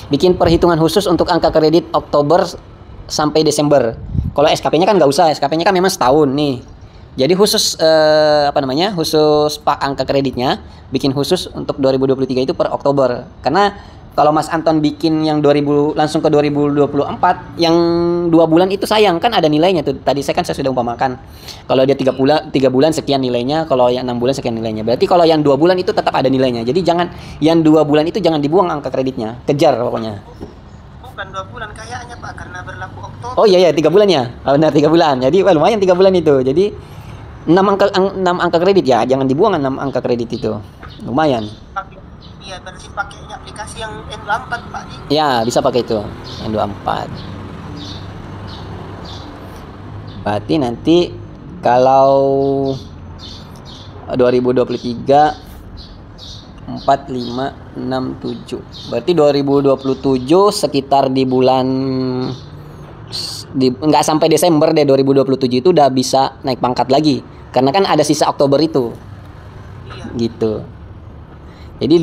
bikin perhitungan khusus untuk angka kredit Oktober sampai Desember. Kalau SKP-nya kan nggak usah, SKP-nya kan memang setahun nih. Jadi khusus khusus pak angka kreditnya bikin khusus untuk 2023 itu per Oktober. Karena kalau Mas Anton bikin yang 2000 langsung ke 2024, yang 2 bulan itu sayang, kan ada nilainya tuh. Tadi saya sudah umpamakan. Kalau dia 3 bulan sekian nilainya, kalau yang 6 bulan sekian nilainya. Berarti kalau yang 2 bulan itu tetap ada nilainya. Jadi jangan yang 2 bulan itu jangan dibuang angka kreditnya. Kejar pokoknya. Bukan 2 bulan kayaknya, Pak, karena berlaku Oktober. Oh iya 3 bulan ya. Oh, benar 3 bulan. Jadi lumayan 3 bulan itu. Jadi 6 angka kredit ya, jangan dibuang 6 angka kredit itu. Lumayan. Iya, berarti pakai aplikasi yang N24, Pak Di. Ya, bisa pakai itu. N24. Berarti nanti kalau 2023 4, 5, 6, 7. Berarti 2027 sekitar di bulan nggak sampai Desember deh 2027 itu udah bisa naik pangkat lagi. Karena kan ada sisa Oktober itu. Iya. Gitu. Jadi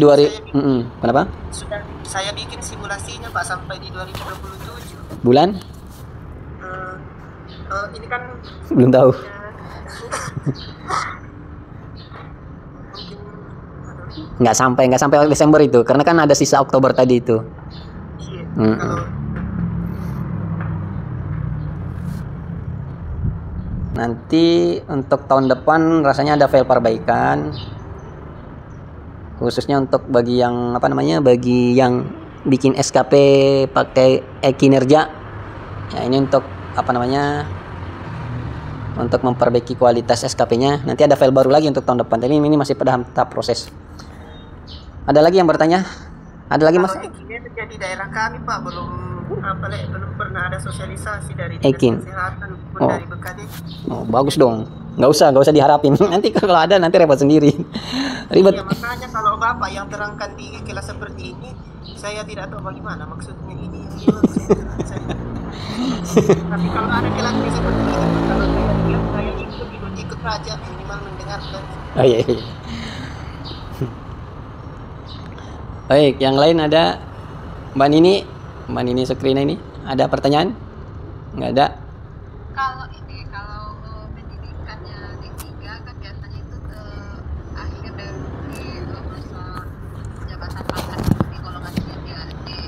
kenapa? Sudah saya bikin simulasinya, Pak, sampai di 2027. Bulan? Ini kan Belum tahu. Nggak sampai Desember itu, karena kan ada sisa Oktober tadi itu. Iya. Nanti untuk tahun depan rasanya ada file perbaikan, khususnya untuk bagi yang bagi yang bikin SKP pakai kinerja. Ya, ini untuk untuk memperbaiki kualitas SKP-nya. Nanti ada file baru lagi untuk tahun depan. Tapi ini masih pada tahap proses. Ada lagi yang bertanya? Ada lagi, Mas? Kalau ini terjadi daerah kami, Pak, belum pernah ada sosialisasi dari Ekin. Kesehatan maupun Oh. dari BKD. Oh, bagus dong. Nggak usah diharapin. Nanti kalau ada nanti repot sendiri. Ribet. Ya, makanya kalau Bapak yang terangkan di kelas seperti ini, saya tidak tahu bagaimana maksudnya ini. Tapi kalau ada kelas seperti ini, kalau saya ikut aja minimal mendengarkan. Oh iya. Baik, yang lain ada Mbak Nini Sukrina ini ada pertanyaan? Nggak ada. Kalau pendidikannya D3 kan biasanya itu akhir dari masa jabatan pangkat di golongan dia di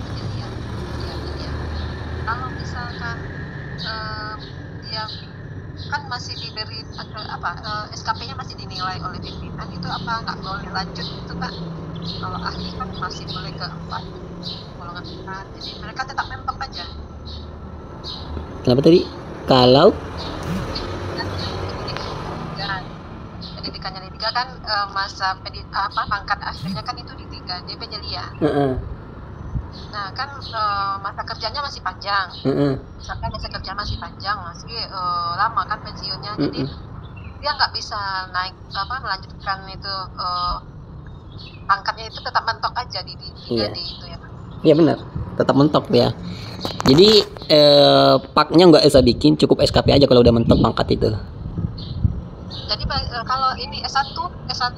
pendidikan. Kalau misalkan yang kan masih diberi SKP-nya masih dinilai oleh pimpinan, itu apa nggak boleh lanjut itu, Pak? Kalau ahli kan masih boleh ke 4 golongan 4, jadi mereka tetap mentok aja. Kenapa tadi? Kalau pendidikannya D3 kan masa pangkat akhirnya kan itu D3 DP Jelia. Nah kan masa kerjanya masih panjang. Misalkan masa kerja masih panjang, masih lama kan pensiunnya. Jadi dia nggak bisa naik melanjutkan itu pangkatnya itu tetap mentok aja di gaji itu ya. Iya benar, tetap mentok ya. Jadi paknya nggak usah bikin, cukup SKP aja kalau udah mentok pangkat itu. Jadi kalau ini S1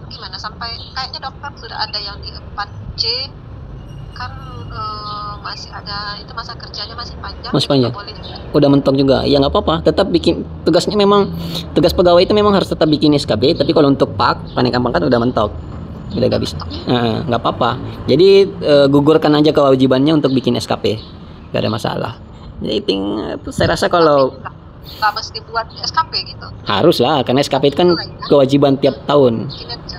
gimana? Sampai kayaknya dokter sudah ada yang di 4C kan masih ada itu masa kerjanya masih panjang. Masih panjang. Boleh juga. Udah mentok juga. Ya nggak apa-apa, tetap bikin tugasnya memang tugas pegawai itu memang harus tetap bikin SKP, tapi kalau untuk penaikan pangkat udah mentok. Udah gak bisa. Nggak apa-apa. Jadi gugurkan aja kewajibannya untuk bikin SKP. Gak ada masalah. Jadi saya rasa kalau nggak mesti buat SKP gitu. harus lah, karena SKP itu kan kewajiban tiap tahun. Kinerja.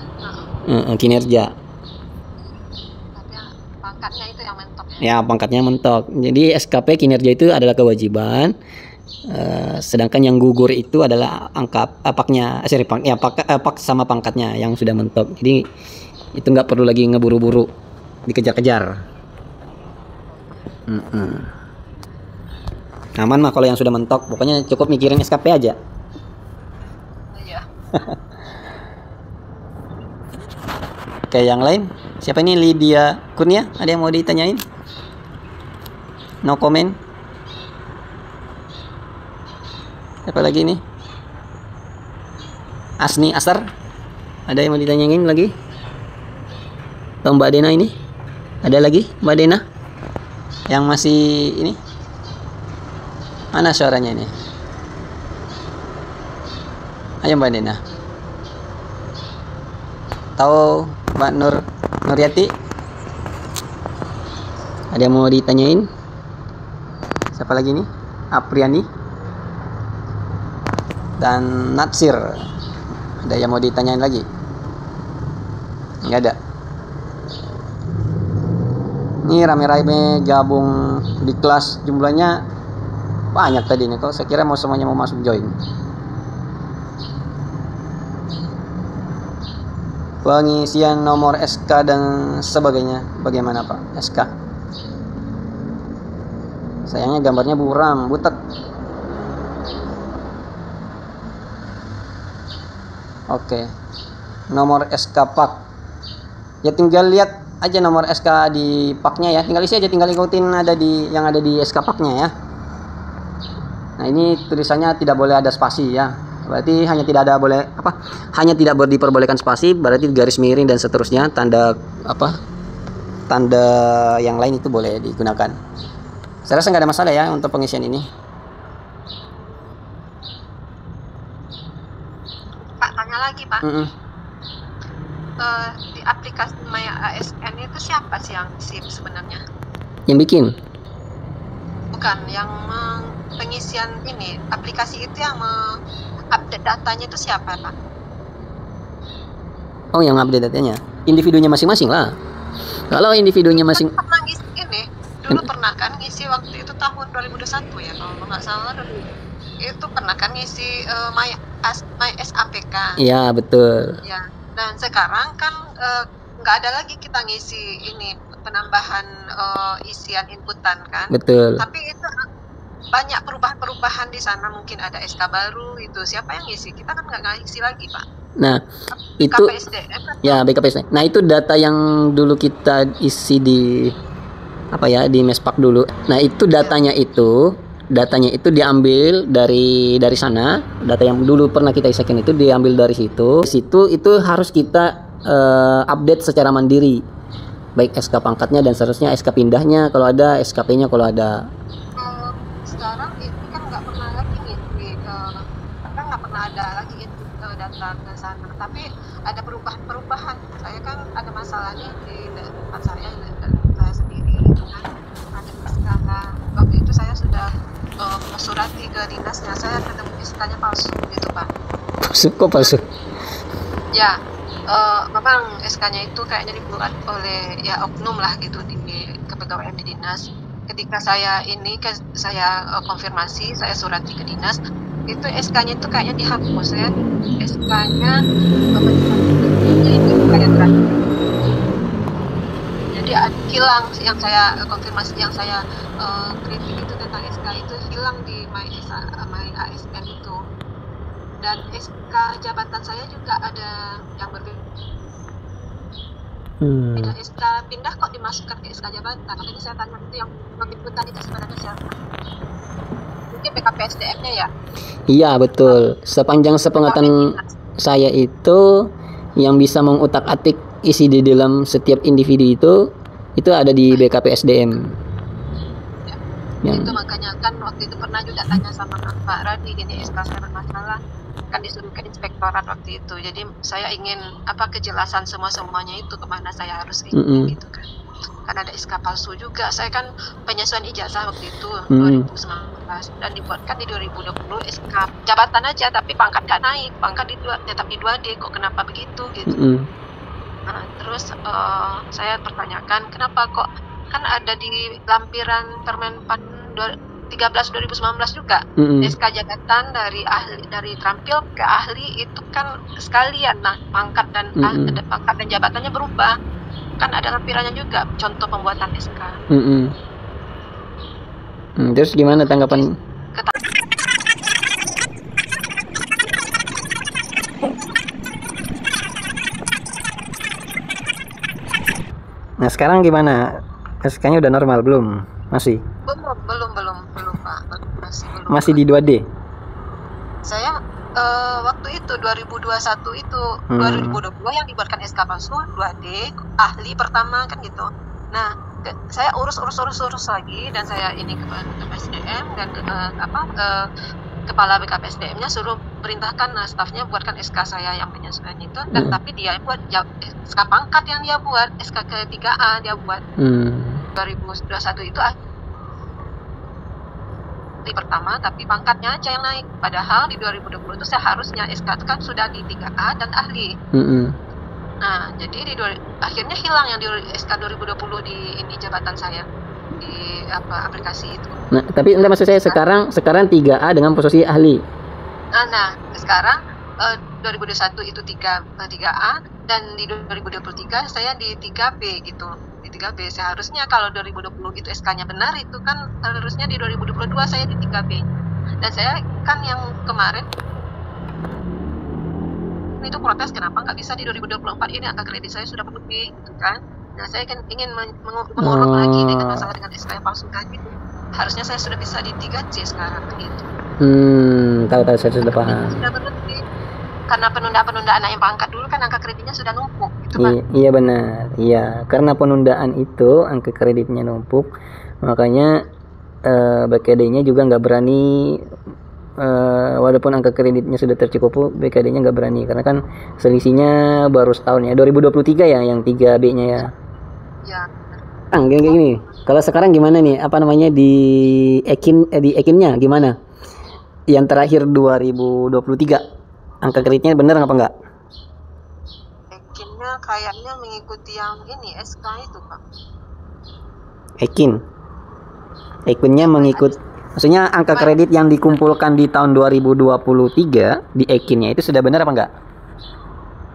Kinerja. Tapi pangkatnya itu yang mentok. Ya, pangkatnya mentok. Jadi SKP kinerja itu adalah kewajiban. Sedangkan yang gugur itu adalah paknya, pak sama pangkatnya yang sudah mentok. Jadi itu nggak perlu lagi ngeburu-buru, dikejar-kejar. Aman mah kalau yang sudah mentok, pokoknya cukup mikirin SKP aja. Iya. Oke, yang lain siapa ini? Lydia Kurnia, ada yang mau ditanyain? No comment. Siapa lagi nih? Asni Asar, ada yang mau ditanyain lagi? Atau Mbak Dena ini? Ada lagi Mbak Dena yang masih ini? Mana suaranya ini? Ayo Mbak Dena. Tahu Mbak Nuryati? Ada yang mau ditanyain? Siapa lagi nih? Apriani dan Natsir. Ada yang mau ditanyain lagi? Nggak ada. Ini rame-rame gabung di kelas, jumlahnya banyak tadi nih. Kok saya kira semuanya mau masuk join. Pengisian nomor SK dan sebagainya bagaimana Pak? SK? Sayangnya gambarnya buram, butek. Oke. Nomor SK Pak. Ya tinggal lihat aja nomor SK di paknya ya. Tinggal isi aja, tinggal ikutin yang ada di SK paknya ya. Nah, ini tulisannya tidak boleh ada spasi ya. Berarti hanya tidak diperbolehkan spasi, berarti garis miring dan seterusnya, tanda yang lain itu boleh digunakan. Saya rasa nggak ada masalah ya untuk pengisian ini. Pak, tanya lagi Pak. Di aplikasi Maya ASN itu siapa sih yang SIM sebenarnya? Yang bikin? Bukan, yang pengisian ini, aplikasi itu yang update datanya itu siapa Pak? Oh, yang update datanya individunya masing-masing lah. Kalau individunya masing pernah ngisi ini, dulu pernah kan ngisi waktu itu tahun 2021 ya kalau nggak salah, itu pernah kan ngisi My SAPK. Iya betul. Ya, dan sekarang kan nggak ada lagi kita ngisi ini penambahan isian inputan kan. Betul. Tapi itu banyak perubahan-perubahan di sana, mungkin ada SK baru itu. Siapa yang ngisi? Kita kan nggak ngisi lagi Pak. Nah, itu BKPSDM kan? ya BKPSDM. Nah, itu data yang dulu kita isi di di Mespak dulu. Nah, itu datanya itu diambil dari sana. Data yang dulu pernah kita isikan itu diambil dari situ. Itu harus kita update secara mandiri. Baik SK pangkatnya dan seterusnya, SK pindahnya kalau ada, SKP-nya kalau ada. Sekarang ini kan nggak pernah lagi nggak pernah ada lagi data ke sana, tapi ada perubahan. Saya kan ada masalahnya di tempat saya sendiri kan, ada SK. Waktu itu saya sudah surati ke dinasnya, saya ketemu SK-nya palsu gitu Pak. Kok palsu? Ya, memang SK-nya itu kayaknya dibuat oleh oknum lah gitu di kepegawaian di dinas. Ketika saya konfirmasi, saya surati ke dinas, itu SK-nya itu kayaknya dihapus ya. SK-nya itu kayak terakhir. dia hilang yang saya konfirmasi, yang saya kritik itu tentang SK itu hilang di My ASN itu. Dan SK jabatan saya juga ada yang berbeda. Beda SK pindah kok dimasukkan ke SK jabatan. Makanya saya tanya itu yang penginputan itu sebenarnya siapa? Mungkin BKPSDM-nya ya? Iya betul. Sepanjang sepengetahuan saya itu yang bisa mengutak-atik isi di dalam setiap individu itu ada di BKPSDM. Itu makanya kan waktu itu pernah juga tanya sama Pak Radi, ini SK saya bermasalah, kan disuruh ke inspektorat waktu itu. Jadi saya ingin kejelasan semuanya itu kemana saya harus ini gitu kan. Kan ada SK palsu juga. Saya kan penyesuaian ijazah waktu itu 2019 dan dibuatkan di 2020 SK jabatan aja tapi pangkat nggak naik, pangkat tetap di 2D, kok kenapa begitu gitu. Nah, terus saya pertanyakan kenapa kok, kan ada di lampiran Permenpan 13 2019 juga SK jabatan dari terampil ke ahli itu kan sekalian. Nah, pangkat dan pangkat dan jabatannya berubah. Kan ada lampirannya juga contoh pembuatan SK. Terus gimana tanggapan? Nah sekarang gimana? SK-nya udah normal belum? Masih? Belum Pak. Masih di 2D? Saya waktu itu 2021 itu 2022 yang dibuatkan SK palsu 2D ahli pertama kan gitu. Nah saya urus lagi dan saya ini ke BKPSDM dan kepala BKPSDM-nya suruh perintahkan stafnya buatkan SK saya yang penyesuaian itu, dan tapi dia buat SK pangkat yang dia buat, SK ke-3A dia buat. 2021 itu di pertama tapi pangkatnya aja yang naik, padahal di 2020 itu seharusnya SK itu kan sudah di 3A dan ahli. Nah jadi akhirnya hilang yang di SK 2020 di ini jabatan saya di aplikasi itu. Nah tapi enggak, maksud saya sekarang 3A dengan posisi ahli. Nah sekarang 2021 itu 3A dan di 2023 saya di 3B gitu. Di 3B seharusnya kalau 2020 itu SK-nya benar itu kan harusnya di 2022 saya di 3B. Dan saya kan yang kemarin itu protes kenapa nggak bisa di 2024 ini angka kredit saya sudah lebih gitu kan. Nah saya kan ingin mengurut lagi dengan masalah dengan SK yang palsu tadi. Harusnya saya sudah bisa di 3C sekarang gitu. Tahu saya sudah paham. Sudah berhenti. Karena penundaan yang pangkat dulu kan angka kreditnya sudah numpuk gitu kan. Iya benar. Iya, karena penundaan itu angka kreditnya numpuk, makanya BKD-nya juga nggak berani, walaupun angka kreditnya sudah tercukupi, BKD-nya nggak berani karena kan selisihnya baru setahun ya, 2023 ya yang 3B-nya ya. Ya. Gini. Kalau sekarang gimana nih? Apa namanya di Ekin-nya gimana? Yang terakhir 2023. Angka kreditnya bener apa enggak? Ekinnya kayaknya mengikuti yang ini SK itu Pak. Ekinnya mengikut, maksudnya angka kredit yang dikumpulkan di tahun 2023 di Ekinnya itu sudah benar apa enggak?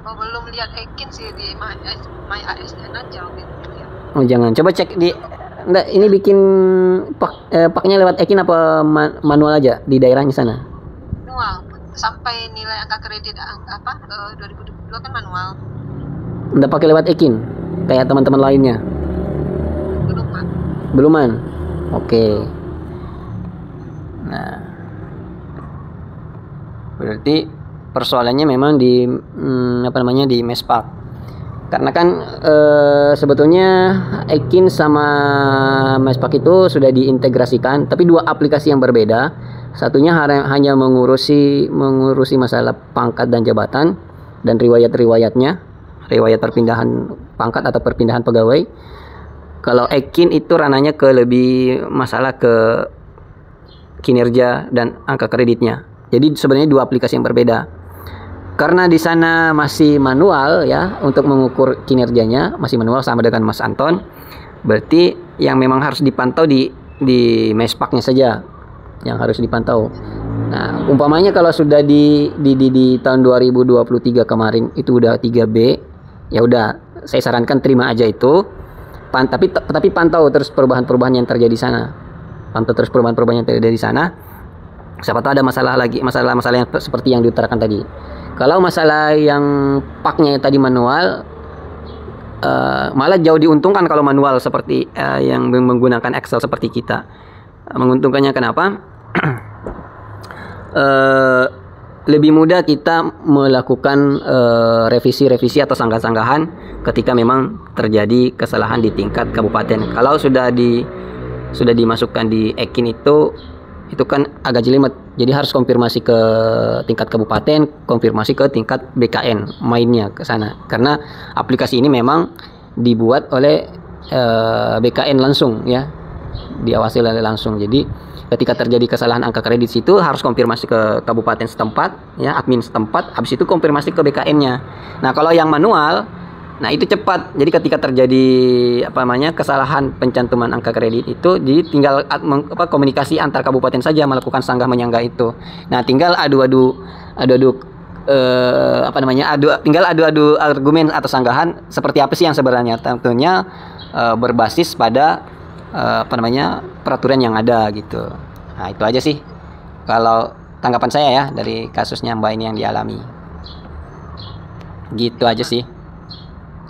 Oh belum lihat Ekin sih, di My ASN aja gitu ya. Oh jangan, coba cek di. Enggak, ini bikin paknya lewat Ekin apa manual aja di daerahnya sana? Manual. Sampai nilai angka kredit 2022 kan manual. Udah pakai lewat Ekin kayak teman-teman lainnya? Belum Pak. Beluman. Oke. Nah, berarti persoalannya memang di di Mespak. Karena kan sebetulnya Ekin sama Mespak itu sudah diintegrasikan, tapi dua aplikasi yang berbeda. Satunya hanya mengurusi masalah pangkat dan jabatan dan riwayat-riwayatnya, riwayat perpindahan pangkat atau perpindahan pegawai. Kalau Ekin itu ranahnya ke lebih masalah ke kinerja dan angka kreditnya. Jadi sebenarnya dua aplikasi yang berbeda. Karena di sana masih manual ya, untuk mengukur kinerjanya masih manual sama dengan Mas Anton. Berarti yang memang harus dipantau di Mespaknya saja yang harus dipantau. Nah, umpamanya kalau sudah di tahun 2023 kemarin itu udah 3B, ya udah saya sarankan terima aja itu. Tapi pantau terus perubahan-perubahan yang terjadi di sana. Pantau terus perubahan-perubahan yang terjadi di sana. Siapa tahu ada masalah yang seperti yang diutarakan tadi. Kalau masalah yang paknya tadi manual, malah jauh diuntungkan kalau manual seperti yang menggunakan Excel seperti kita. Menguntungkannya kenapa? Lebih mudah kita melakukan revisi atau sanggah-sanggahan ketika memang terjadi kesalahan di tingkat kabupaten. Kalau sudah dimasukkan di Ekin itu kan agak jelimet. Jadi harus konfirmasi ke tingkat kabupaten, konfirmasi ke tingkat BKN mainnya ke sana. Karena aplikasi ini memang dibuat oleh BKN langsung ya. Diawasi oleh langsung. Jadi ketika terjadi kesalahan angka kredit situ harus konfirmasi ke kabupaten setempat ya, admin setempat, habis itu konfirmasi ke BKN-nya. Nah, kalau yang manual, nah itu cepat. Jadi ketika terjadi kesalahan pencantuman angka kredit itu, jadi tinggal komunikasi antar kabupaten saja melakukan sanggah menyanggah itu. Nah, tinggal adu argumen atau sanggahan seperti apa sih yang sebenarnya, tentunya berbasis pada peraturan yang ada gitu. Nah, itu aja sih kalau tanggapan saya ya dari kasusnya Mbak ini yang dialami. Gitu aja sih.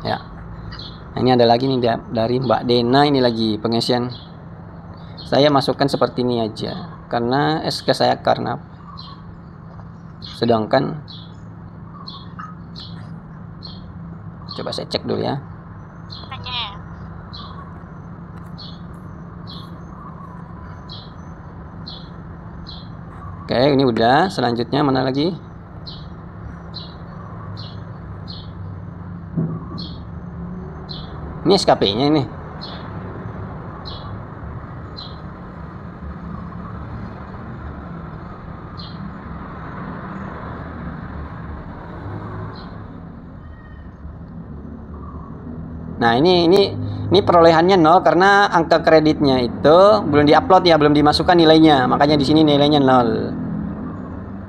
Ya. Nah, ini ada lagi nih dari Mbak Dena, ini lagi pengisian. Saya masukkan seperti ini aja karena SK saya karena sedangkan coba saya cek dulu ya. Oke, ini udah. Selanjutnya mana lagi? Ini SKP-nya ini. Nah, ini perolehannya 0 karena angka kreditnya itu belum diupload ya, belum dimasukkan nilainya. Makanya di sini nilainya 0.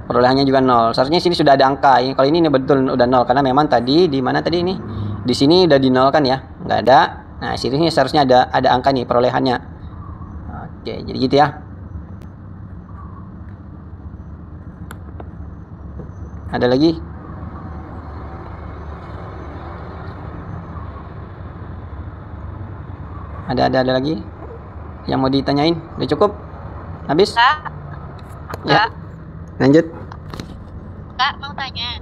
Perolehannya juga 0. Seharusnya sini sudah ada angka. Kalau ini betul udah 0 karena memang tadi di mana tadi ini? Di sini udah di 0 kan ya? Nggak ada. Nah, sini seharusnya ada angka nih perolehannya. Oke, jadi gitu ya. Ada lagi? Ada lagi yang mau ditanyain? Udah cukup? Habis? Kak, Ya. Lanjut. Kak mau tanya.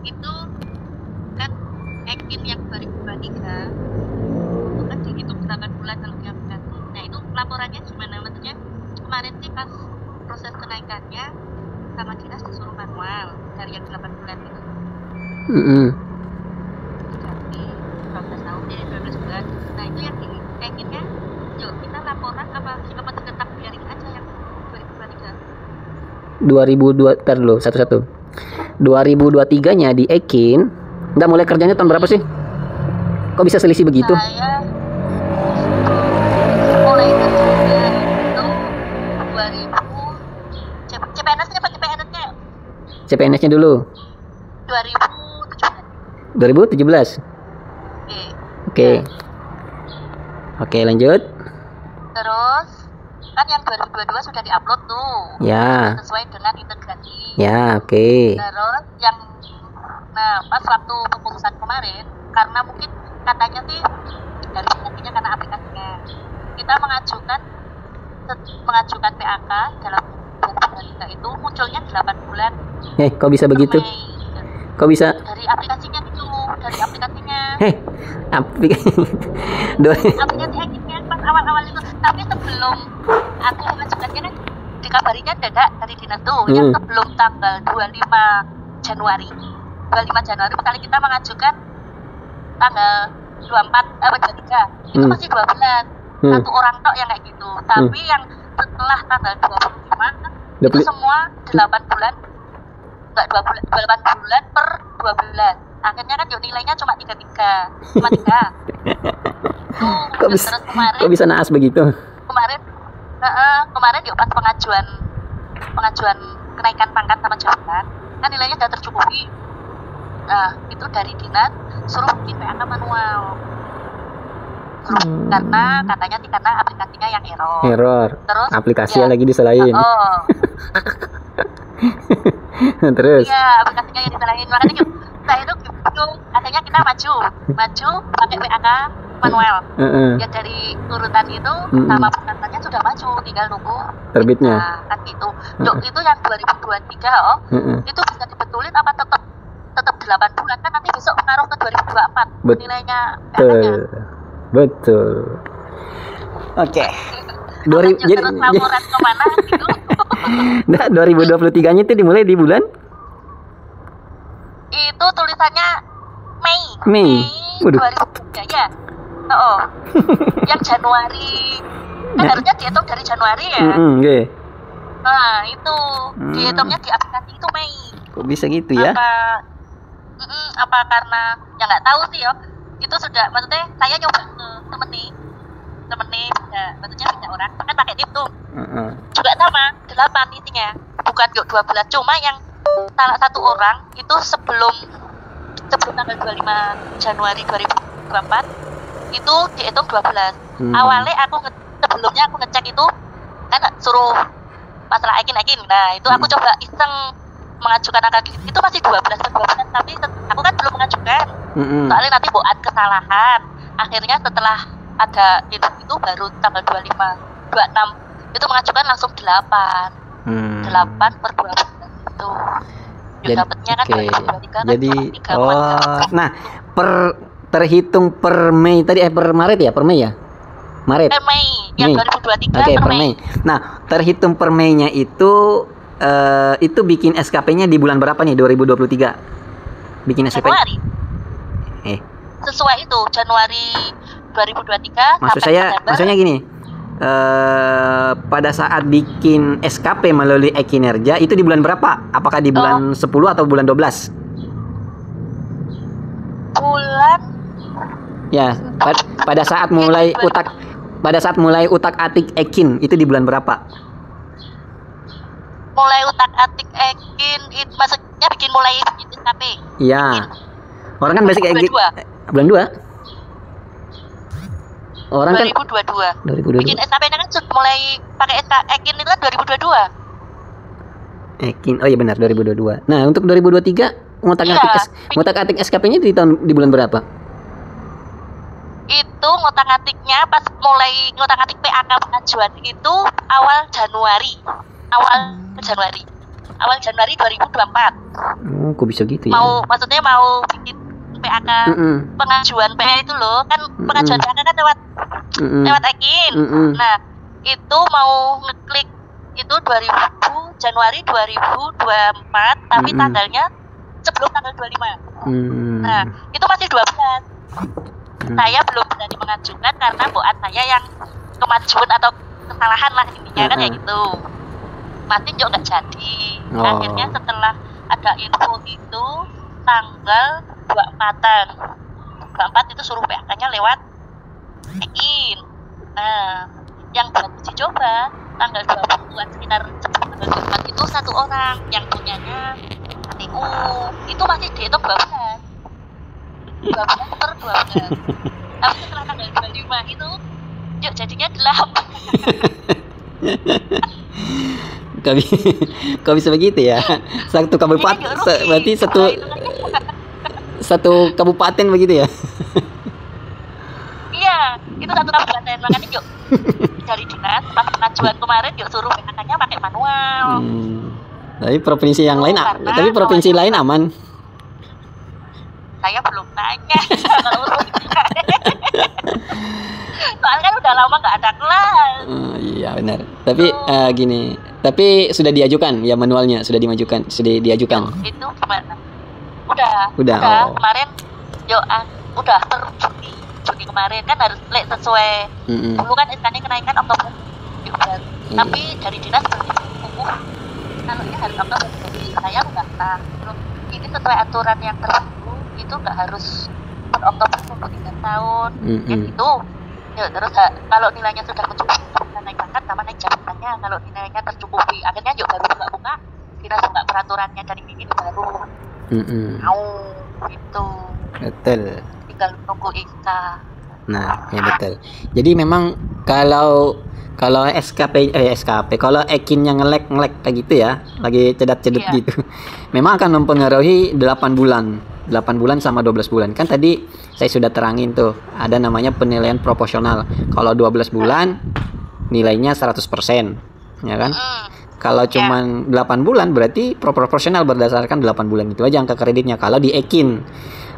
Itu kan Ekin yang 2023 itu kan dihitung 8 bulan kalau diaplikasi. Nah, itu laporannya gimana? Maksudnya kemarin sih pas proses kenaikannya sama dinas disuruh manual dari yang 8 bulan itu. Jadi 12 tahun jadi 12 bulan. Nah, itu yang Ekinnya yuk kita laporan apa tetap biarin aja yang 2023? 2002 tar dulu satu-satu. 2023-nya di Ekin. Udah mulai kerjanya tahun berapa sih? Kok bisa selisih begitu? Saya mulai kerjanya itu 2000 CPNS-nya apa CPNS-nya? CPNS-nya dulu. 2017. 2017. Oke. Oke, lanjut. Terus kan yang 2022 sudah diupload tuh. Ya. Sesuai dengan integrasi. Ya, oke. Terus yang pas waktu pemulusan kemarin karena mungkin katanya sih dari intinya karena aplikasinya kita mengajukan PAK dalam 2023 itu munculnya 8 bulan. Kok bisa begitu? Mei. Kok bisa? Dari aplikasinya gitu, dari aplikasinya. Aplikasi Ekinnya pas awal-awal itu, tapi sebelum aku mengajukannya kan dikabarinya dadak dari dinas tuh, yang sebelum tanggal 25 Januari sekali kita mengajukan tanggal 23 itu masih 2 bulan. Satu orang tok yang kayak gitu. Tapi yang setelah tanggal 25 itu semua 8 bulan. Enggak 8 bulan per 2 bulan. Akhirnya kan nilainya cuma 3. Cuma 3. Kok bisa naas begitu? Kemarin yuk pas pengajuan kenaikan pangkat sama jabatan kan nilainya sudah tercukupi. Nah, itu dari dinas suruh bikin PAK manual. suruh karena katanya sih karena aplikasinya yang Error. Terus Aplikasinya ya, lagi disalahin. oh Terus. iya aplikasinya yang disalahin, makanya yuk saya itu bingung, akhirnya kita maju pakai PAK manual. Ya dari urutan itu sama persyaratannya sudah maju, tinggal nunggu terbitnya. Nah, kan gitu. Dok, itu yang 2023 itu bisa dibetulin apa tetap 8 bulan kan nanti besok pengaruh ke 2024 nilainya PAK-nya. Betul. Oke. Jadi laporan kemana gitu. Nah, 2023-nya itu dimulai di bulan? Itu tulisannya Mei. 2003 ya. Oh. Yang Januari kan harusnya dihitung dari Januari ya. Okay. Nah, itu dihitungnya di aplikasi itu Mei. Kok bisa gitu ya? Apa karena ya nggak tahu sih ya. Itu sudah maksudnya saya nyoba ke temen nih ya, maksudnya punya orang kan pakai tip tuh. Juga sama 8 isinya. Bukan yuk 12, cuma yang salah satu orang itu sebelum tanggal 25 Januari 2024 itu dihitung 12. Awalnya sebelumnya aku ngecek itu kan suruh masalah ekin. Nah, itu aku coba iseng mengajukan angka itu masih 12, tapi aku kan belum mengajukan. Soalnya nanti buat kesalahan. Akhirnya setelah ada itu baru tanggal 26 itu mengajukan langsung 8 per 12 itu. Dapatnya kan 2023 jadi kan nah terhitung per Mei tadi per Maret ya? Per Mei ya? Maret. Mei yang 2023 per Mei. Nah, terhitung per Mei-nya itu bikin SKP-nya di bulan berapa nih 2023? Bikin SKP Januari. Sesuai itu Januari 2023 maksudnya gini. Pada saat bikin SKP melalui e-kinerja itu di bulan berapa? Apakah di bulan 10 atau bulan 12? Bulan ya, pada saat mulai utak-atik ekin itu di bulan berapa? Mulai utak-atik ekin itu maksudnya mulai bikin SKP. Iya. Orang kan basic ekin bulan 2. Orang 2022. Bikin SKP-nya kan sudah mulai pakai ekin itu kan 2022. Ekin. Oh iya benar 2022. Nah, untuk 2023 ngotak-atik SKP-nya di bulan berapa? Itu ngotak-atiknya pas mulai ngotak-atik PAK pengajuan itu awal Januari 2024. Kok bisa gitu ya? Maksudnya mau bikin PAK pengajuan PA itu loh kan pengajuan PAK kan lewat ekin. Nah itu mau ngeklik itu Januari 2024 tapi tanggalnya sebelum tanggal 25. Nah itu masih 2 bulan. Saya belum berani mengajukan karena buat saya yang kemajuan atau kesalahan lah intinya kan kayak gitu. Masih juga nggak jadi. Akhirnya setelah ada info itu tanggal 24 itu suruh PAK-nya lewat ekin. Nah yang buat uji coba tanggal 20-an sekitar tanggal 24 itu 1 orang yang punyanya TU itu masih dihitung 2 bulan per 2 bulan. Tapi setelah tanggal 25 itu yuk jadinya 8. Kok bisa begitu ya? Satu kabupaten berarti satu kabupaten begitu ya? Iya, itu satu kabupaten. Makanya yuk dari dinas pas pengajuan kemarin yuk suruh PAK-nya pakai manual. Tapi provinsi yang lain, lain aman. Saya belum tanya. Soalnya kan udah lama nggak ada kelas. Iya benar. Tapi gini, tapi sudah diajukan ya manualnya, sudah diajukan. Itu gimana? Udah. Kemarin udah Juni kemarin kan harus sesuai. Dulu kan SK-nya kenaikan Oktober. Tapi dari dinas berkukuh kalau ini harus Oktober. Jadi saya udah ini sesuai aturan yang terbaru itu nggak harus per Oktober untuk 3 tahun. Gitu. Ya, terus kalau nilainya sudah mencukupi naik pangkat sama naik jabatannya. Kalau nilainya tercukupi akhirnya yuk baru buka kita buka peraturannya dari ini baru gitu. Betul. Tinggal nunggu ISKA. Nah, ya betul. Jadi memang kalau kalau SKP kalau ekinnya ngelek kayak gitu ya, lagi cedat-cedet Iya. gitu. Memang akan mempengaruhi 8 bulan. 8 bulan sama 12 bulan. Kan tadi saya sudah terangin tuh, ada namanya penilaian proporsional. Kalau 12 bulan nilainya 100%, ya kan? Kalau cuman 8 bulan berarti proporsional berdasarkan 8 bulan itu aja angka kreditnya. Kalau di Ekin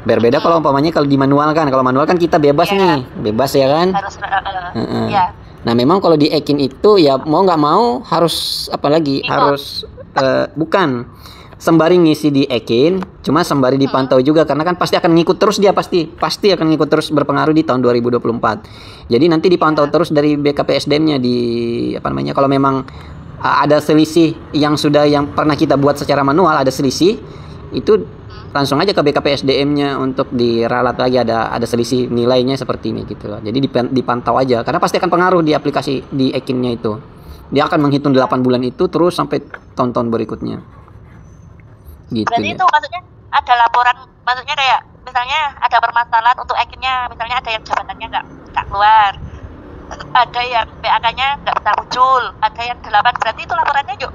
berbeda kalau umpamanya kalau di manual kan. Kalau manual kan kita bebas Iya. nih, bebas ya kan? Harus Heeh. ya. Nah, memang kalau di Ekin itu ya mau nggak mau harus apa lagi? Ikut. Harus bukan sembari ngisi di Ekin, cuma sembari dipantau juga karena kan pasti akan ngikut terus dia pasti akan ngikut terus berpengaruh di tahun 2024. Jadi nanti dipantau terus dari BKPSDM-nya di apa namanya kalau memang ada selisih yang pernah kita buat secara manual ada selisih itu langsung aja ke BKPSDM-nya untuk diralat lagi ada selisih nilainya seperti ini gitu loh. Jadi dipantau aja karena pasti akan pengaruh di aplikasi di Ekin-nya itu. Dia akan menghitung 8 bulan itu terus sampai tahun-tahun berikutnya. Gitu. Berarti Ya. itu maksudnya ada laporan, maksudnya kayak misalnya ada permasalahan untuk ekinnya, misalnya ada yang jabatannya nggak keluar, ada yang PAK-nya nggak bisa muncul, ada yang 8, berarti itu laporannya yuk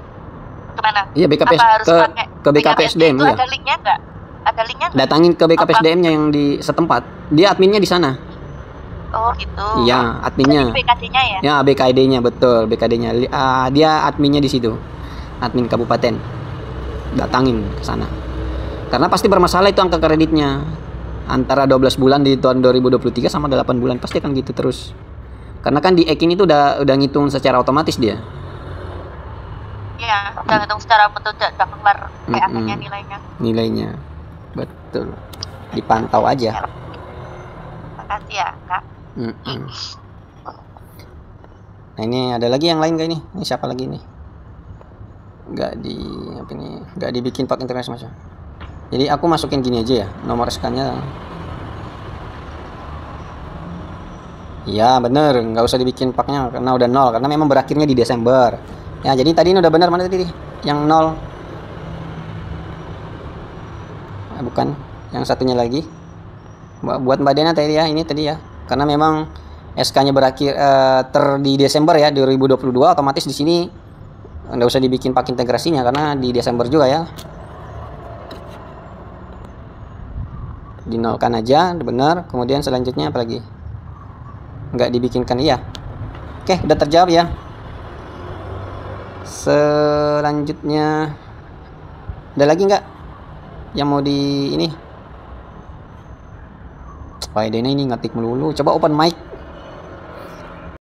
gimana? Iya, BKPS Apa harus ke pakai BKPSDM itu ya. ada linknya nggak? Ada linknya nggak? Datangin ke BKPSDM-nya yang di setempat. Dia adminnya di sana. Oh gitu. Iya, adminnya. BKD-nya ya? Ya, BKD-nya betul, BKD-nya. Dia adminnya di situ. Admin kabupaten. Datangin ke sana. Karena pasti bermasalah itu angka kreditnya. Antara 12 bulan di tahun 2023 sama 8 bulan pasti akan gitu terus. Karena kan di Ekin itu udah ngitung secara otomatis dia. Iya, udah ngitung secara betul udah keluar PAK-nya nilainya. Nilainya. Betul. Dipantau aja. Makasih ya, Kak. Nah, ini ada lagi yang lain gak ini? Ini siapa lagi nih? Nggak dibikin pak internet mas. Jadi aku masukin gini aja ya, nomor SK-nya. Iya bener, nggak usah dibikin paknya karena udah 0 karena memang berakhirnya di Desember. Ya jadi tadi ini udah benar mana tadi? Yang 0. Bukan, yang satunya lagi. Buat Mbak Dena tadi ya, ini tadi ya. Karena memang SK-nya berakhir di Desember ya 2022, otomatis di sini nggak usah dibikin pak integrasinya karena di Desember juga ya. Dinolkan aja, benar. Kemudian selanjutnya apa lagi? Nggak dibikinkan, iya. Oke, udah terjawab ya. Selanjutnya ada lagi nggak yang mau di ini? Pak Dena ini ngetik melulu. Coba open mic.